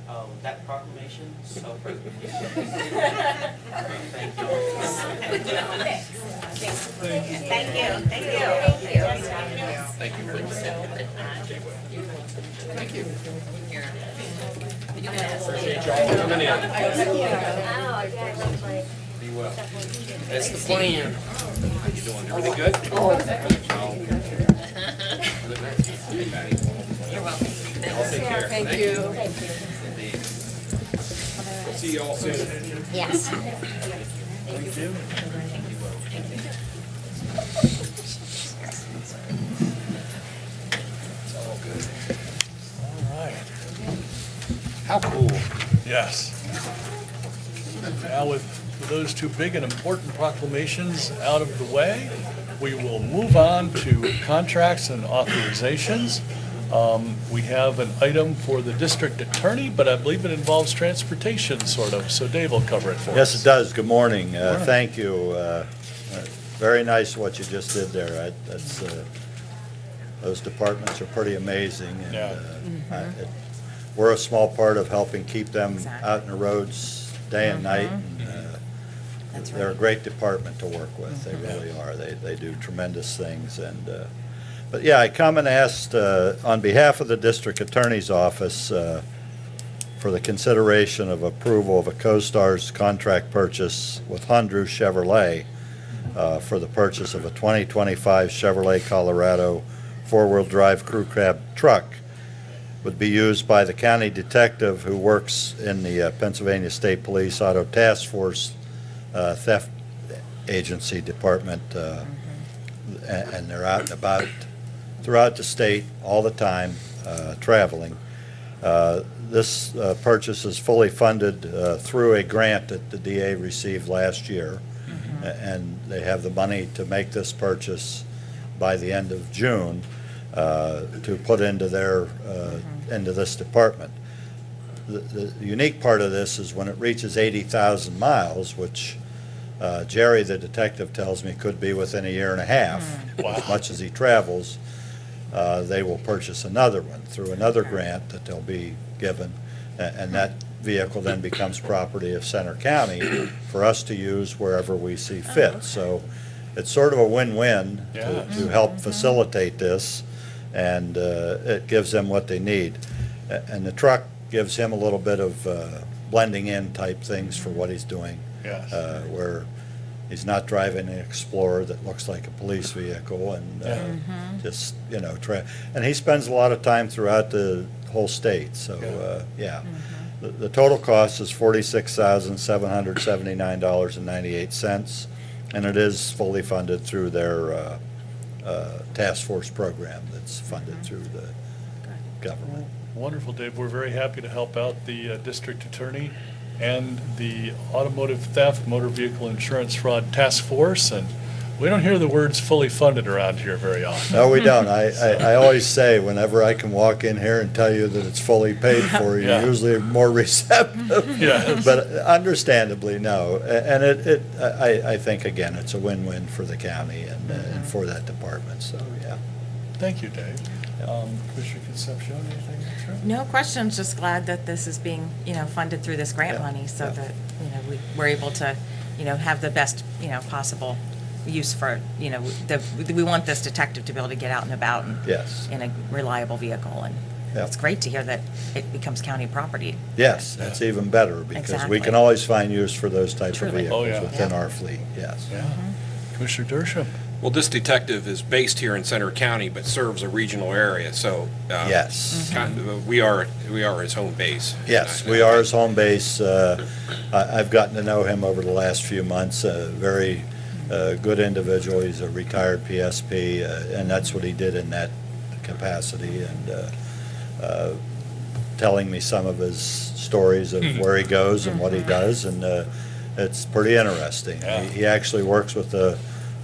Oh, that proclamation, so pretty. Thank you.
Thank you very much. Thank you. Appreciate y'all coming in. Be well. That's the plan. How you doing? Everything good? Hey, Patty.
You're welcome.
Thank you.
See you all soon.
Yes.
All right.
How cool.
Yes. Now with those two big and important proclamations out of the way, we will move on to contracts and authorizations. We have an item for the district attorney, but I believe it involves transportation, sort of, so Dave will cover it for us.
Yes, it does. Good morning.
Morning.
Thank you. Very nice what you just did there. Those departments are pretty amazing. And,
Yeah.
we're a small part of helping keep them
Exactly.
out in the roads day and night. And,
That's
they're a
right.
great department to work with. They really are. They do tremendous things. And, but yeah, I come and asked, on behalf of the district attorney's office, for the consideration of approval of a CoStar's contract purchase with Hundrew Chevrolet for the purchase of a 2025 Chevrolet Colorado four-wheel drive crew cab truck. Would be used by the county detective who works in the Pennsylvania State Police Auto Task Force Theft Agency Department, and they're out and about throughout the state all the time, traveling. This purchase is fully funded through a grant that the DA received last year, and they have the money to make this purchase by the end of June to put into their into this department. The unique part of this is when it reaches 80,000 miles, which Jerry, the detective, tells me could be within a year and a half. As much as he travels, they will purchase another one through another grant that they'll be given. And that vehicle then becomes property of Center County for us to use wherever we see fit. So it's sort of a win-win to help facilitate this, and it gives them what they need. And the truck gives him a little bit of blending in type things for what he's doing.
Yes.
Where he's not driving an Explorer that looks like a police vehicle, and just, and he spends a lot of time throughout the whole state, so, yeah. The total cost is $46,779.98, and it is fully funded through their task force program that's funded through the government.
Wonderful, Dave. We're very happy to help out the district attorney and the Automotive Theft Motor Vehicle Insurance Fraud Task Force, and we don't hear the words fully funded around here very often.
No, we don't. I always say, whenever I can walk in here and tell you that it's fully paid for, you're
Yeah.
usually more receptive.
Yes.
But understandably, no. And I think, again, it's a win-win for the county and for that department, so, yeah.
Thank you, Dave. Commissioner Concepcion, anything extra?
No questions, just glad that this is being, funded through this grant
Yeah,
money so
yeah.
that, we're able to, have the best, possible use for, we want this detective to be able to get out and about and
Yes.
in a reliable vehicle. And
Yeah.
it's great to hear that it becomes county property.
Yes, that's even better, because we
Exactly.
can always find use for those types of
Truly.
Oh,
vehicles
yeah.
within
Yeah.
our fleet, yes.
Yeah. Commissioner Dershowitz?
Well, this detective is based here in Center County, but serves a regional area, so.
Yes.
We are his home base.
Yes, we are his home base. I've gotten to know him over the last few months. A very good individual. He's a retired PSP, and that's what he did in that capacity. And telling me some of his stories of where he goes and what he does, and it's pretty interesting.
Yeah.
He actually works with a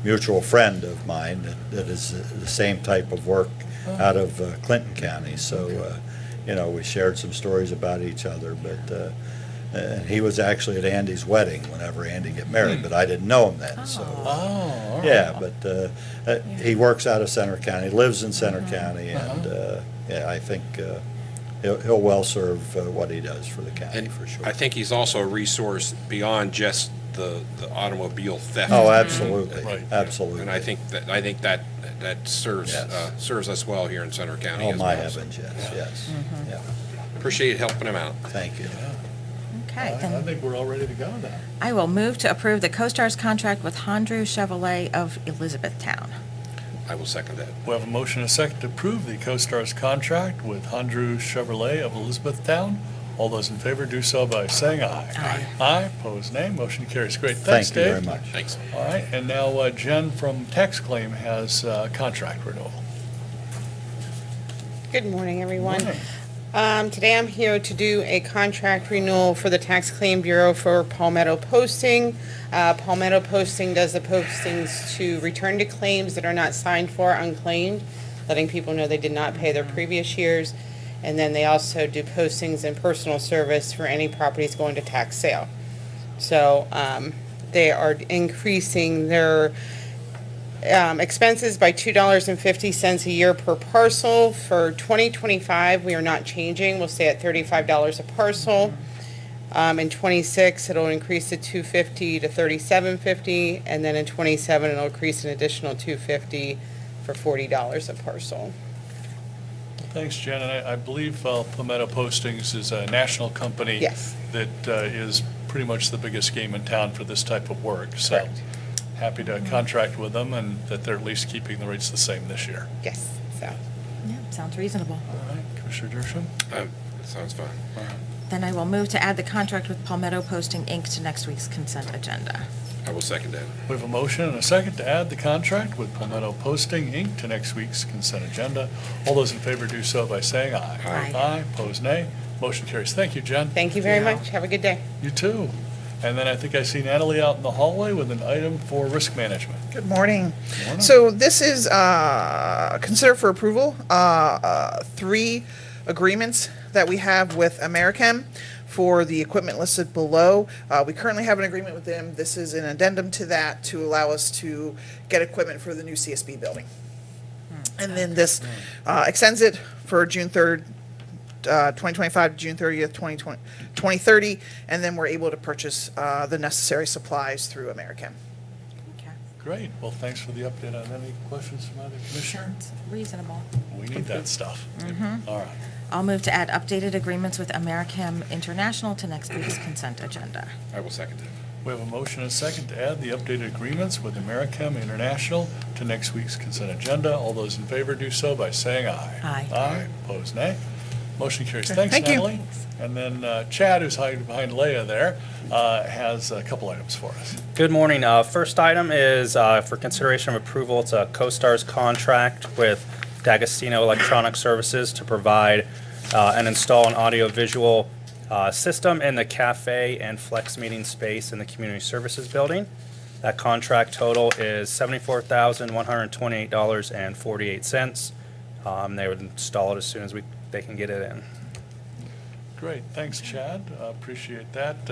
mutual friend of mine that is the same type of work out of Clinton County. So, we shared some stories about each other, but and he was actually at Andy's wedding whenever Andy got married, but I didn't know him then, so.
Oh, all right.
Yeah, but he works out of Center County, lives in Center County, and, yeah, I think he'll well serve what he does for the county,
And
for sure.
I think he's also a resource beyond just the automobile theft.
Oh, absolutely,
Right.
absolutely.
And I think that serves,
Yes.
Serves us well here in Center County
Oh,
as
my
well. So
heavens, yes, yeah,
Appreciate helping him out.
thank you.
Okay,
I
then
think we're all ready to go now.
I will move to approve the CoStar's contract with Hondrew Chevrolet of Elizabethtown.
I will second that.
We have a motion and a second to approve the CoStar's contract with Hondru Chevrolet of Elizabethtown. All those in favor do so by saying aye.
Aye.
Aye, opposed nay, motion carries. Great, thanks,
Thank you
Dave.
very much.
Thanks.
All right, and now Jen from Tax Claim has contract renewal.
Good morning, everyone.
Morning.
Today I'm here to do a contract renewal for the Tax Claim Bureau for Palmetto Posting. Palmetto Posting does the postings to return to claims that are not signed for unclaimed, letting people know they did not pay their previous years. And then they also do postings and personal service for any properties going to tax sale. So they are increasing their expenses by $2.50 a year per parcel. For 2025, we are not changing. We'll stay at $35 a parcel. In 26, it'll increase to $2.50 to $37.50, and then in 27, it'll increase an additional $2.50 for $40 a parcel.
Thanks, Jen, and I believe Palmetto Postings is a national company.
Yes.
That is pretty much the biggest game in town for this type of work. So
Correct.
happy to contract with them and that they're at least keeping the rates the same this year.
Yes, so.
Yeah, sounds reasonable.
All right, Commissioner Dershowitz?
That sounds fine.
Then I will move to add the contract with Palmetto Posting, Inc. to next week's consent agenda.
I will second that.
We have a motion and a second to add the contract with Palmetto Posting, Inc. to next week's consent agenda. All those in favor do so by saying aye.
Aye.
Aye, opposed nay. Motion carries. Thank you, Jen.
Thank you very much. Have a good day.
You too. And then I think I see Natalie out in the hallway with an item for risk management.
Good morning.
Morning.
So this is consider for approval 3 agreements that we have with Americhem for the equipment listed below. We currently have an agreement with them. This is an addendum to that to allow us to get equipment for the new CSB building. And then this extends it for June 3rd, 2025 to June 30th, 2030, and then we're able to purchase the necessary supplies through Americhem.
Okay.
Great. Well, thanks for the update on any questions from other commissioners.
Sounds reasonable.
We need that stuff. All right.
I'll move to add updated agreements with Americhem International to next week's consent agenda.
I will second that.
We have a motion and a second to add the updated agreements with Americhem International to next week's consent agenda. All those in favor do so by saying aye.
Aye.
Aye, opposed nay. Motion carries. Thanks,
Thank you.
Natalie. And then Chad, who's hiding behind Leah there, has a couple items for us.
Good morning. First item is for consideration of approval. It's a CoStar's contract with D'Agostino Electronic Services to provide and install an audio-visual system in the cafe and flex meeting space in the Community Services Building. That contract total is $74,128.48. They would install it as soon as they can get it in.
Great, thanks, Chad. Appreciate that.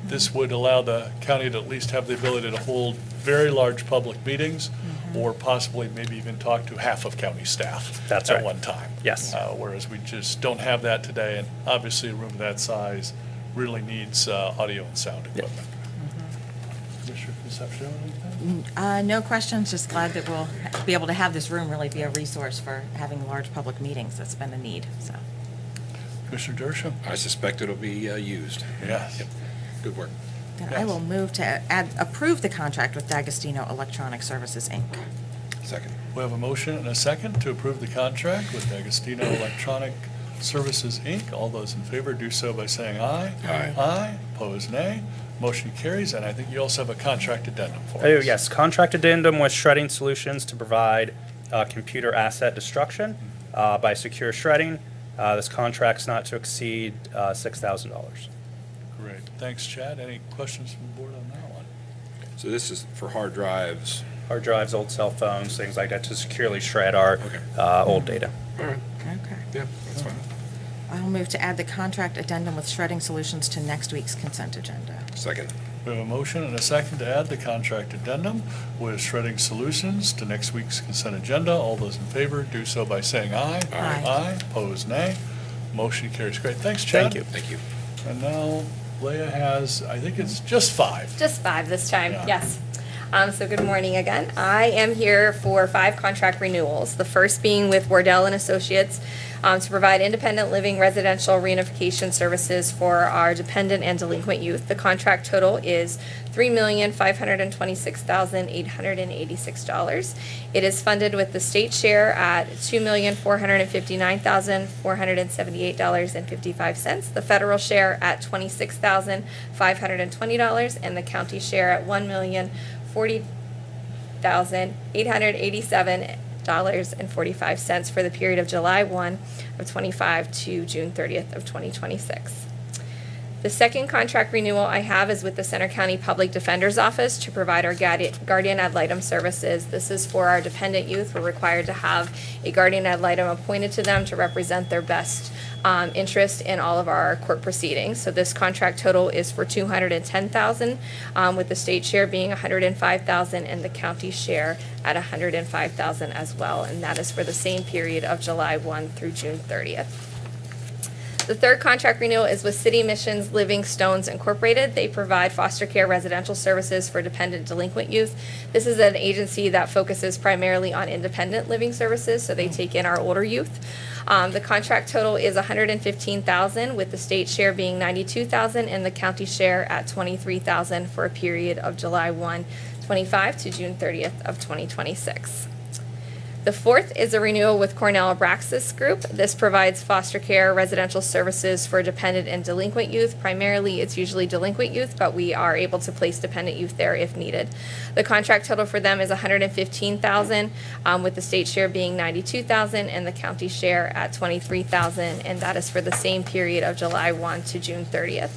This would allow the county to at least have the ability to hold very large public meetings, or possibly maybe even talk to half of county staff
That's
at
right.
one time.
Yes.
Whereas we just don't have that today, and obviously a room that size really needs audio and sound equipment. Commissioner Concepcion, anything?
No questions, just glad that we'll be able to have this room really be a resource for having large public meetings. That's been a need, so.
Commissioner Dershowitz?
I suspect it'll be used.
Yes.
Yep. Good work.
Then I will move to approve the contract with D'Agostino Electronic Services, Inc.
Second.
We have a motion and a second to approve the contract with D'Agostino Electronic Services, Inc. All those in favor do so by saying aye.
Aye.
Aye, opposed nay. Motion carries, and I think you also have a contract addendum for us.
Oh, yes, contract addendum with Shredding Solutions to provide computer asset destruction by secure shredding. This contract's not to exceed $6,000.
Great. Thanks, Chad. Any questions from the board on that one?
So this is for hard drives.
Hard drives, old cell phones, things like that, to securely shred our old data.
All right.
Okay.
Yeah, that's fine.
I'll move to add the contract addendum with Shredding Solutions to next week's consent agenda.
Second.
We have a motion and a second to add the contract addendum with Shredding Solutions to next week's consent agenda. All those in favor do so by saying aye.
Aye.
Aye, opposed nay. Motion carries. Great. Thanks, Chad.
Thank you.
Thank you.
And now Leah has, I think it's just 5.
Just 5 this time,
Yeah.
yes. So good morning again. I am here for 5 contract renewals. The first being with Wardell and Associates to provide independent living residential reunification services for our dependent and delinquent youth. The contract total is $3,526,886. It is funded with the state share at $2,459,478.55, the federal share at $26,520, and the county share at $1,040,887.45 for the period of July 1 of 25 to June 30th of 2026. The second contract renewal I have is with the Center County Public Defender's Office to provide our guardian ad litem services. This is for our dependent youth. We're required to have a guardian ad litem appointed to them to represent their best interest in all of our court proceedings. So this contract total is for $210,000, with the state share being $105,000 and the county share at $105,000 as well. And that is for the same period of July 1 through June 30th. The third contract renewal is with City Missions Living Stones Incorporated. They provide foster care residential services for dependent delinquent youth. This is an agency that focuses primarily on independent living services, so they take in our older youth. The contract total is $115,000, with the state share being $92,000 and the county share at $23,000 for a period of July 1, 25 to June 30th of 2026. The fourth is a renewal with Cornell Abraxas Group. This provides foster care residential services for dependent and delinquent youth. Primarily, it's usually delinquent youth, but we are able to place dependent youth there if needed. The contract total for them is $115,000, with the state share being $92,000 and the county share at $23,000, and that is for the same period of July 1 to June 30th.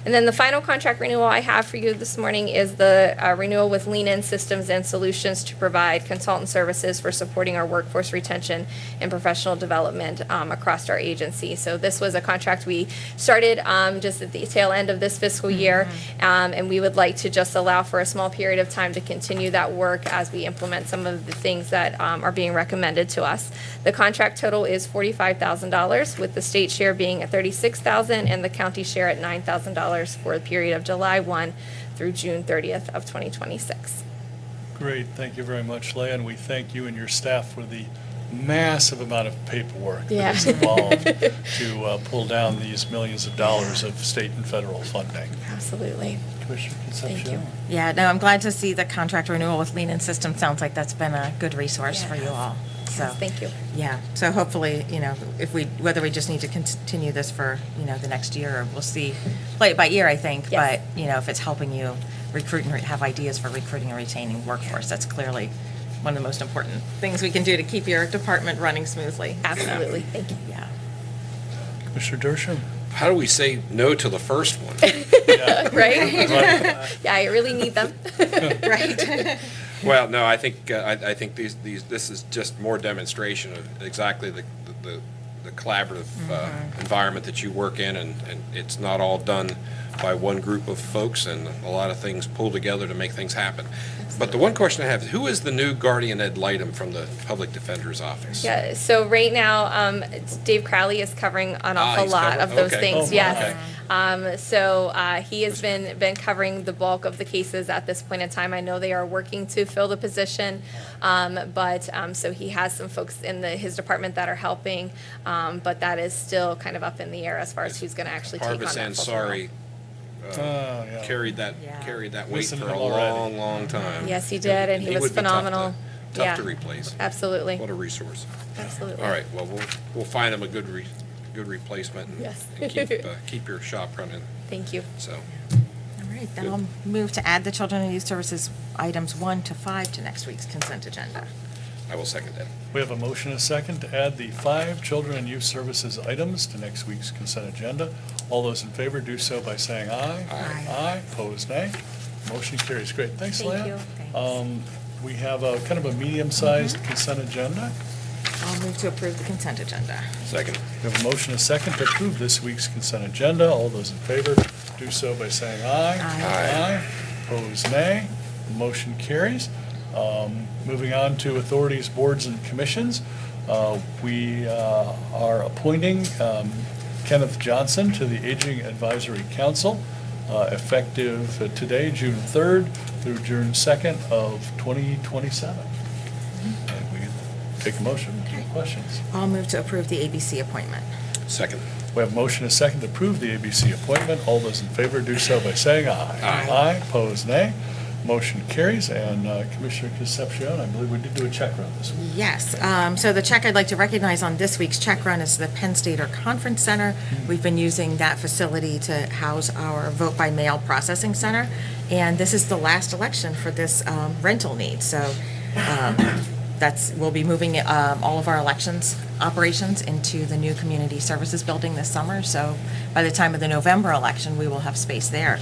And then the final contract renewal I have for you this morning is the renewal with Lean In Systems and Solutions to provide consultant services for supporting our workforce retention and professional development across our agency. So this was a contract we started just at the tail end of this fiscal year, and we would like to just allow for a small period of time to continue that work as we implement some of the things that are being recommended to us. The contract total is $45,000, with the state share being at $36,000 and the county share at $9,000 for a period of July 1 through June 30th of 2026.
Great, thank you very much, Leah, and we thank you and your staff for the massive amount of paperwork
Yeah.
that is involved to pull down these millions of dollars of state and federal funding.
Absolutely.
Commissioner Concepcion?
Yeah, no, I'm glad to see the contract renewal with Lean In Systems. Sounds like that's been a good resource for you all. So,
Yes, thank you.
yeah, so hopefully, whether we just need to continue this for, the next year, or we'll see, play it by ear, I think.
Yes.
But, if it's helping you recruit and have ideas for recruiting and retaining workforce, that's clearly one of the most important things we can do to keep your department running smoothly.
Absolutely. Thank you.
Yeah.
Commissioner Dershowitz?
How do we say no to the first one?
Right? Yeah, I really need them.
Right.
Well, no, I think this is just more demonstration of exactly the collaborative environment that you work in, and it's not all done by one group of folks, and a lot of things pull together to make things happen. But the one question I have is, who is the new guardian ad litem from the Public Defender's Office?
Yeah, so right now, Dave Crowley is covering an awful
he's
lot
covering-
of those
okay.
things,
Oh,
yes.
okay.
So he has been covering the bulk of the cases at this point in time. I know they are working to fill the position, but so he has some folks in his department that are helping, but that is still kind of up in the air as far as who's going to actually take on
Parvis
that full-time role.
Ansari
yeah.
carried that
Listened
weight
to
for a
him already.
long, long time.
Yes, he did, and he was
would be
phenomenal.
Tough to replace.
Absolutely.
What a resource.
Absolutely.
All right, well, we'll find him a good replacement and
Yes.
and keep your shop running,
Thank you.
so.
All right, then I'll move to add the Children and Youth Services items 1 to 5 to next week's consent agenda.
I will second that.
We have a motion and a second to add the 5 Children and Youth Services items to next week's consent agenda. All those in favor do so by saying aye.
Aye.
Aye, opposed nay. Motion carries. Great, thanks,
Thank
Leah.
you.
We have a kind of a medium-sized consent agenda.
I'll move to approve the consent agenda.
Second.
We have a motion and a second to approve this week's consent agenda. All those in favor do so by saying aye.
Aye.
Aye.
Opposed, nay. Motion carries. Moving on to authorities, boards, and commissions. We are appointing Kenneth Johnson to the Aging Advisory Council, effective today, June 3rd through June 2nd of 2027. And we take a motion. questions?
I'll move to approve the ABC appointment.
Second.
We have a motion and a second to approve the ABC appointment. All those in favor do so by saying aye.
Aye.
Aye, opposed, nay. Motion carries. And Commissioner Concepcion, I believe we did do a check run this week.
Yes, so the check I'd like to recognize on this week's check run is the Penn Stater Conference Center. We've been using that facility to house our vote-by-mail processing center, and this is the last election for this rental need. So we'll be moving all of our elections operations into the new community services building this summer. So by the time of the November election, we will have space there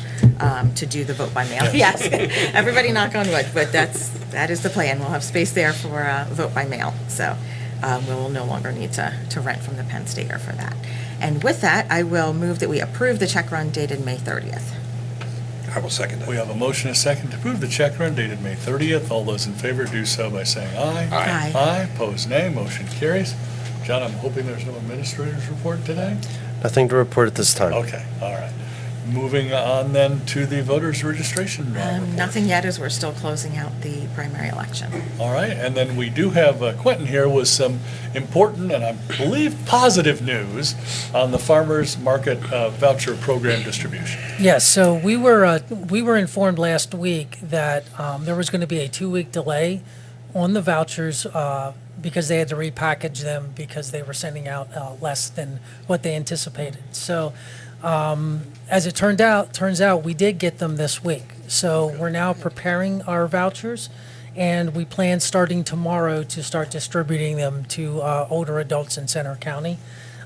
to do the vote by mail. Yes, everybody knock on wood, but that is the plan. We'll have space there for vote by mail. So we'll no longer need to rent from the Penn Stater for that. And with that, I will move that we approve the check run dated May 30th.
I will second that.
We have a motion and a second to approve the check run dated May 30th. All those in favor do so by saying aye.
Aye.
Aye, opposed, nay. Motion carries. John, I'm hoping there's no administrator's report today?
Nothing to report at this time.
Okay, all right. Moving on then to the voters registration report.
Nothing yet, as we're still closing out the primary election.
All right, and then we do have Quentin here with some important and I believe positive news on the farmers market voucher program distribution.
Yes, so we were informed last week that there was going to be a 2-week delay on the vouchers because they had to repackage them because they were sending out less than what they anticipated. So as it turns out, we did get them this week. So we're now preparing our vouchers, and we plan starting tomorrow to start distributing them to older adults in Center County.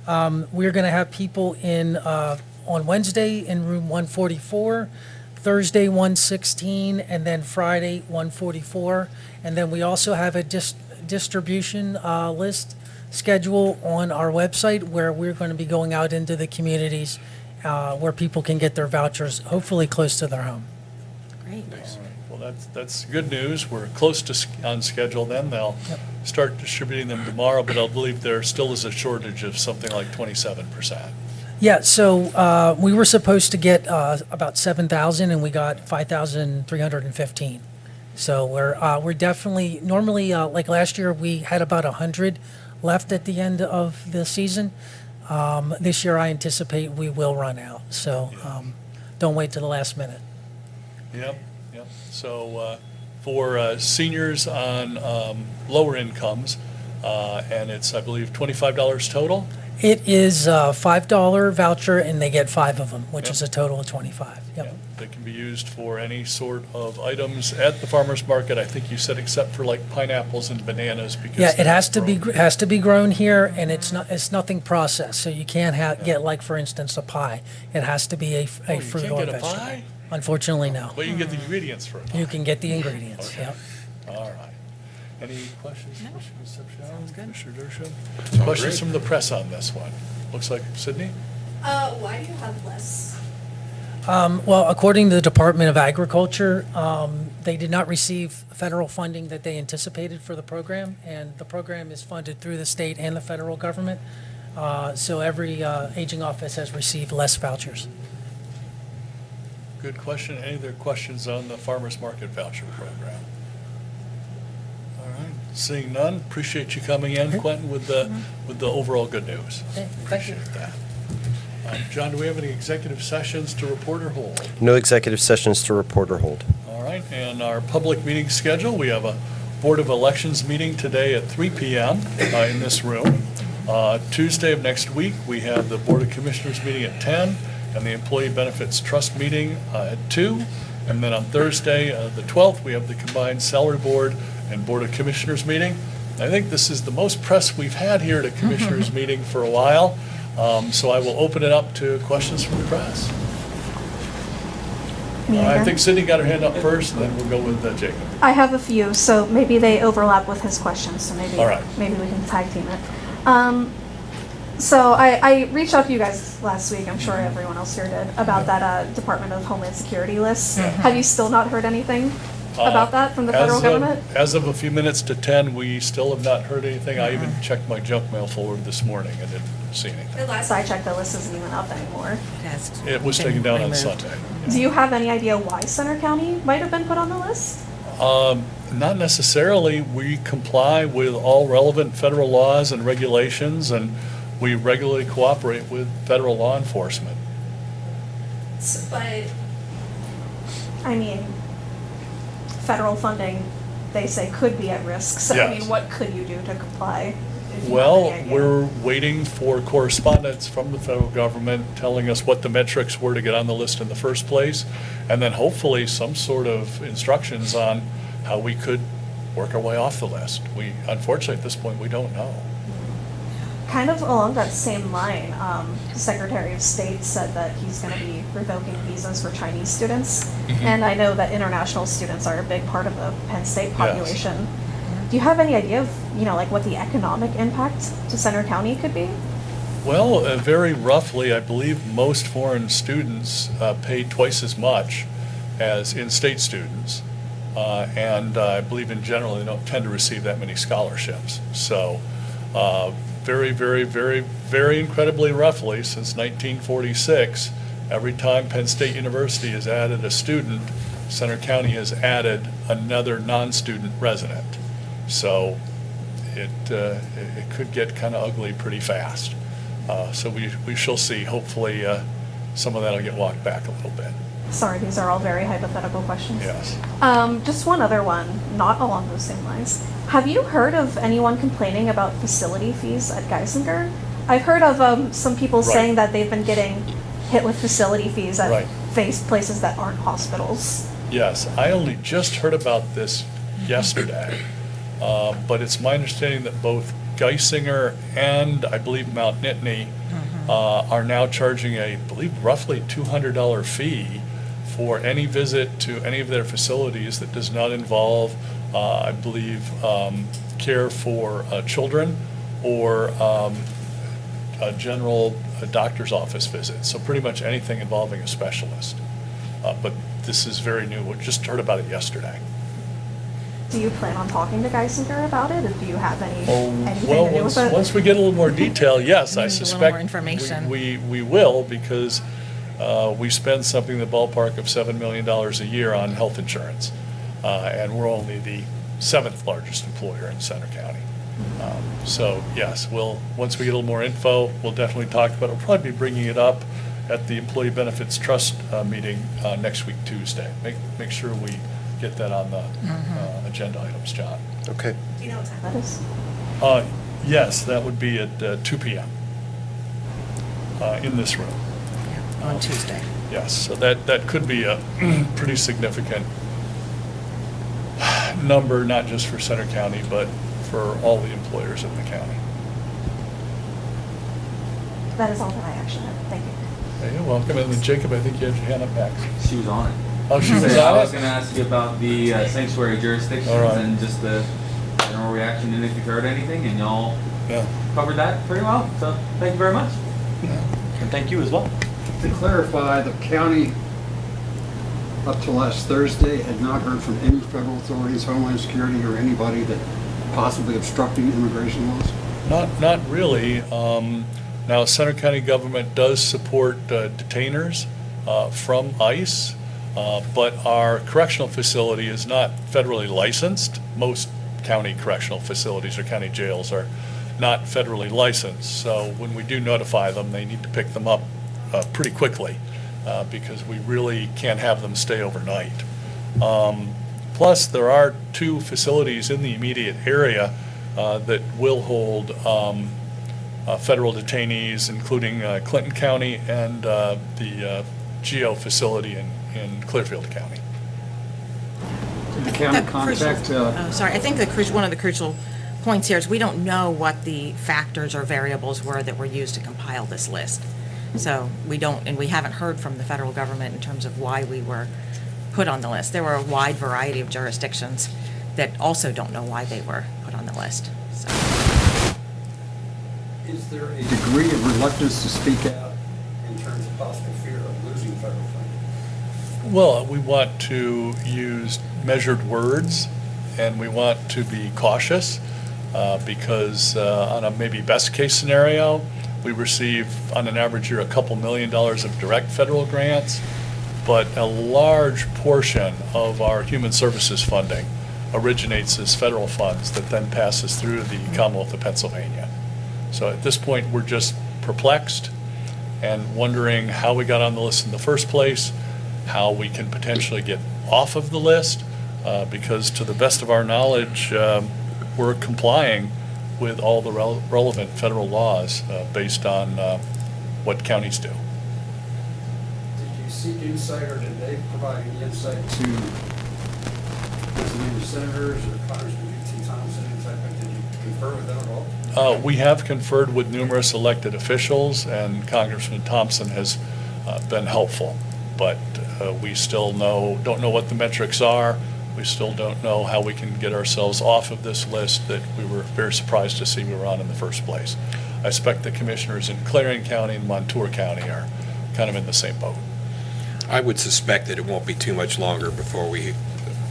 We're going to have people in on Wednesday in room 144, Thursday 116, and then Friday 144. And then we also have a distribution list schedule on our website where we're going to be going out into the communities where people can get their vouchers, hopefully close to their home.
Great.
All right, well, that's good news. We're close to on schedule then. They'll start distributing them tomorrow, but I believe there still is a shortage of something like 27%.
Yeah, so we were supposed to get about 7,000, and we got 5,315. So we're definitely, normally, like last year, we had about 100 left at the end of the season. This year, I anticipate we will run out, so don't wait to the last minute.
Yep. So for seniors on lower incomes, and it's, I believe, $25 total?
It is a $5 voucher, and they get 5 of them, which is a total of 25. Yep.
They can be used for any sort of items at the farmer's market. I think you said except for like pineapples and bananas because
Yeah, it has to
they're
be grown here, and it's nothing processed. So you can't get, like, for instance, a pie. It has to be a
you
fruit
can't
or
get a
vegetable.
pie?
Unfortunately, no.
Well, you can get the ingredients for it.
You can get the ingredients.
Okay.
Yep.
All right. Any questions, Commissioner Concepcion?
Sounds good.
Commissioner Dershowitz?
Sounds
Questions
great.
from the press on this one? Looks like Sydney?
Why do you have less?
Well, according to the Department of Agriculture, they did not receive federal funding that they anticipated for the program, and the program is funded through the state and the federal government. So every aging office has received less vouchers.
Good question. Any other questions on the farmer's market voucher program? All right. Seeing none, appreciate you coming in, Quentin, with the overall good news.
Thank you.
Appreciate that. John, do we have any executive sessions to report or hold?
No executive sessions to report or hold.
All right, and our public meeting schedule, we have a Board of Elections meeting today at 3 p.m. In this room. Tuesday of next week, we have the Board of Commissioners meeting at 10, and the Employee Benefits Trust meeting at 2. And then on Thursday, the 12th, we have the Combined Salary Board and Board of Commissioners meeting. I think this is the most press we've had here at a Commissioners meeting for a while. So I will open it up to questions from the press. I think Sydney got her hand up first, and then we'll go with Jacob.
I have a few, so maybe they overlap with his questions, so maybe
All right.
maybe we can tag team it. So I reached out to you guys last week, I'm sure everyone else here did, about that Department of Homeland Security list. Have you still not heard anything about that from the federal government?
As of a few minutes to 10, we still have not heard anything. I even checked my junk mail folder this morning and didn't see anything.
The last I checked, the list isn't even up anymore.
It was taken down on
removed.
Sunday.
Do you have any idea why Center County might have been put on the list?
Not necessarily. We comply with all relevant federal laws and regulations, and we regularly cooperate with federal law enforcement.
But, I mean, federal funding, they say could be at risk. So, I
Yes.
mean, what could you do to comply? if you have
Well,
any idea?
we're waiting for correspondence from the federal government telling us what the metrics were to get on the list in the first place, and then hopefully some sort of instructions on how we could work our way off the list. Unfortunately, at this point, we don't know.
Kind of along that same line, the Secretary of State said that he's going to be revoking visas for Chinese students.
Mhm.
And I know that international students are a big part of the Penn State population. Do you have any idea of, like what the economic impact to Center County could be?
Well, very roughly, I believe most foreign students pay twice as much as in-state students. And I believe in general, they don't tend to receive that many scholarships. So very, very, very, very incredibly roughly, since 1946, every time Penn State University has added a student, Center County has added another non-student resident. So it could get kind of ugly pretty fast. So we shall see. Hopefully, some of that will get walked back a little bit.
Sorry, these are all very hypothetical questions.
Yes.
Just one other one, not along those same lines. Have you heard of anyone complaining about facility fees at Geisinger? I've heard of some people
Right.
saying that they've been getting hit with facility fees at
Right.
places that aren't hospitals.
Yes, I only just heard about this yesterday, but it's my understanding that both Geisinger and I believe Mount Nittany are now charging I believe, roughly $200 fee for any visit to any of their facilities that does not involve, I believe, care for children or a general doctor's office visit. So pretty much anything involving a specialist. But this is very new. We just heard about it yesterday.
Do you plan on talking to Geisinger about it? Or do you have anything
Well,
to do with it?
once we get a little more detail, yes, I
Need a little
suspect.
more information.
We will, because we spend something in the ballpark of $7 million a year on health insurance. And we're only the 7th largest employer in Center County. So, yes, once we get a little more info, we'll definitely talk about it. We'll probably be bringing it up at the Employee Benefits Trust meeting next week, Tuesday. Make sure we get that on the agenda items, John.
Okay.
Do you know what time that is?
Yes, that would be at 2 p.m. In this room.
On Tuesday.
Yes, so that could be a pretty significant number, not just for Center County, but for all the employers in the county.
That is all that I actually have. Thank you.
Hey, you're welcome. And then Jacob, I think you had your hand up next.
She was on it.
Oh, she was
I
on
was
it?
going to ask you about the sanctuary jurisdictions
All right.
and just the general reaction and if you've heard anything, and y'all
Yeah.
covered that pretty well. So thank you very much.
And thank you as well.
To clarify, the county, up to last Thursday, had not heard from any federal authorities, Homeland Security, or anybody that possibly obstructing immigration laws?
Not really. Now, Center County government does support detainers from ICE, but our correctional facility is not federally licensed. Most county correctional facilities or county jails are not federally licensed. So when we do notify them, they need to pick them up pretty quickly because we really can't have them stay overnight. Plus, there are 2 facilities in the immediate area that will hold federal detainees, including Clinton County and the GEO facility in Clearfield County.
Did the county contact?
Sorry, I think one of the crucial points here is we don't know what the factors or variables were that were used to compile this list. So we don't, and we haven't heard from the federal government in terms of why we were put on the list. There were a wide variety of jurisdictions that also don't know why they were put on the list. So.
Is there a degree of reluctance to speak out in terms of possible fear of losing federal funding?
Well, we want to use measured words, and we want to be cautious because on a maybe best case scenario, we receive on an average year a couple $1 million of direct federal grants. but a large portion of our human services funding originates as federal funds that then passes through the Commonwealth of Pennsylvania. So at this point, we're just perplexed and wondering how we got on the list in the first place, how we can potentially get off of the list, because to the best of our knowledge, we're complying with all the relevant federal laws based on what counties do.
Did you seek insight, or did they provide any insight to Pennsylvania senators or Congressman G.T. Thompson, in fact, did you confer with them at all?
We have conferred with numerous elected officials, and Congressman Thompson has been helpful, but we still don't know what the metrics are. We still don't know how we can get ourselves off of this list that we were very surprised to see we were on in the first place. I expect the commissioners in Clarion County and Montour County are kind of in the same boat.
I would suspect that it won't be too much longer before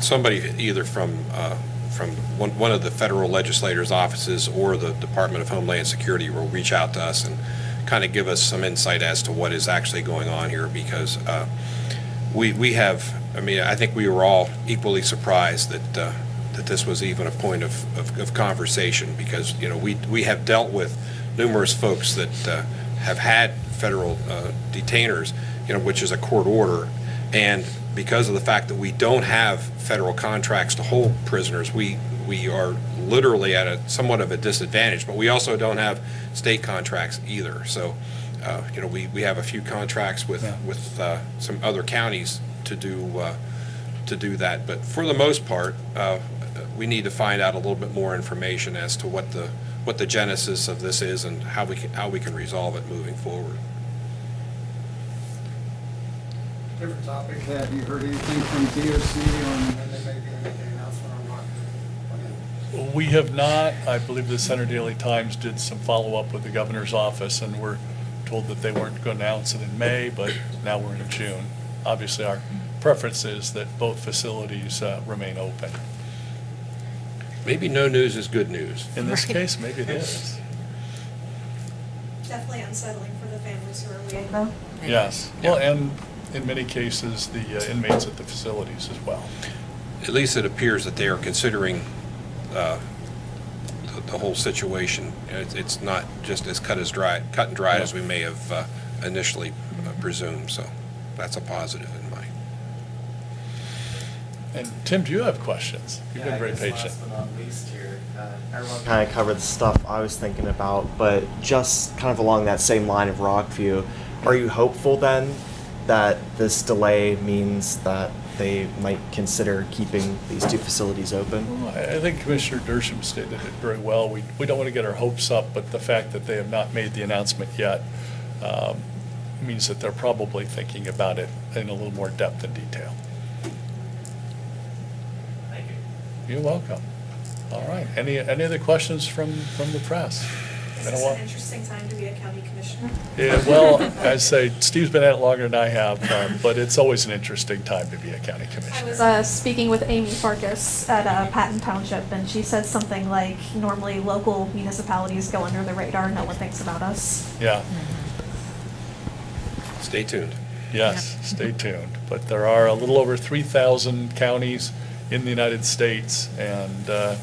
somebody either from one of the federal legislators' offices or the Department of Homeland Security will reach out to us and kind of give us some insight as to what is actually going on here, because we have, I think we were all equally surprised that this was even a point of conversation, because, we have dealt with numerous folks that have had federal detainers, which is a court order, and because of the fact that we don't have federal contracts to hold prisoners, we are literally at somewhat of a disadvantage, but we also don't have state contracts either. So, we have a few contracts with some other counties to do that. But for the most part, we need to find out a little bit more information as to what the genesis of this is and how we can resolve it moving forward.
Different topic, have you heard anything from DOC on when they may be making an announcement on Rockview?
We have not. I believe the Center Daily Times did some follow-up with the governor's office, and we're told that they weren't going to announce it in May, but now we're in June. Obviously, our preference is that both facilities remain open.
Maybe no news is good news.
In this case, maybe it is.
Definitely unsettling for the families who are waiting, though.
Yes. Well, and in many cases, the inmates at the facilities as well.
At least it appears that they are considering the whole situation. It's not just as cut and dried as we may have initially presumed. So that's a positive in mind.
And Tim, do you have questions? You've been very patient.
Last but not least here, everyone kind of covered the stuff I was thinking about, but just kind of along that same line of Rockview, are you hopeful then that this delay means that they might consider keeping these two facilities open?
Well, I think Commissioner Dersham stated it very well. We don't want to get our hopes up, but the fact that they have not made the announcement yet means that they're probably thinking about it in a little more depth and detail.
Thank you.
You're welcome. All right. Any other questions from the press?
Is this an interesting time to be a county commissioner?
Yeah, well, I say Steve's been at it longer than I have, but it's always an interesting time to be a county
I
commissioner.
was speaking with Amy Farkas at Patton Township, and she said something like, normally local municipalities go under the radar, no one thinks about us.
Yeah.
Stay tuned.
Yes, stay tuned. But there are a little over 3,000 counties in the United States, and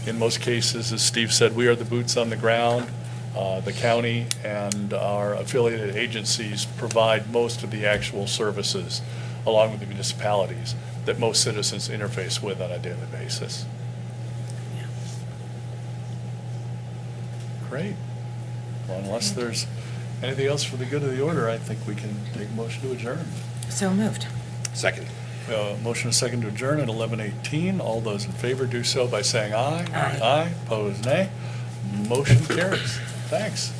in most cases, as Steve said, we are the boots on the ground. The county and our affiliated agencies provide most of the actual services, along with the municipalities, that most citizens interface with on a daily basis. Great. Well, unless there's anything else for the good of the order, I think we can take a motion to adjourn.
So moved.
Second.
Motion and second to adjourn at 11:18. All those in favor do so by saying aye.
Aye.
Aye. Opposed, nay. Motion carries. Thanks.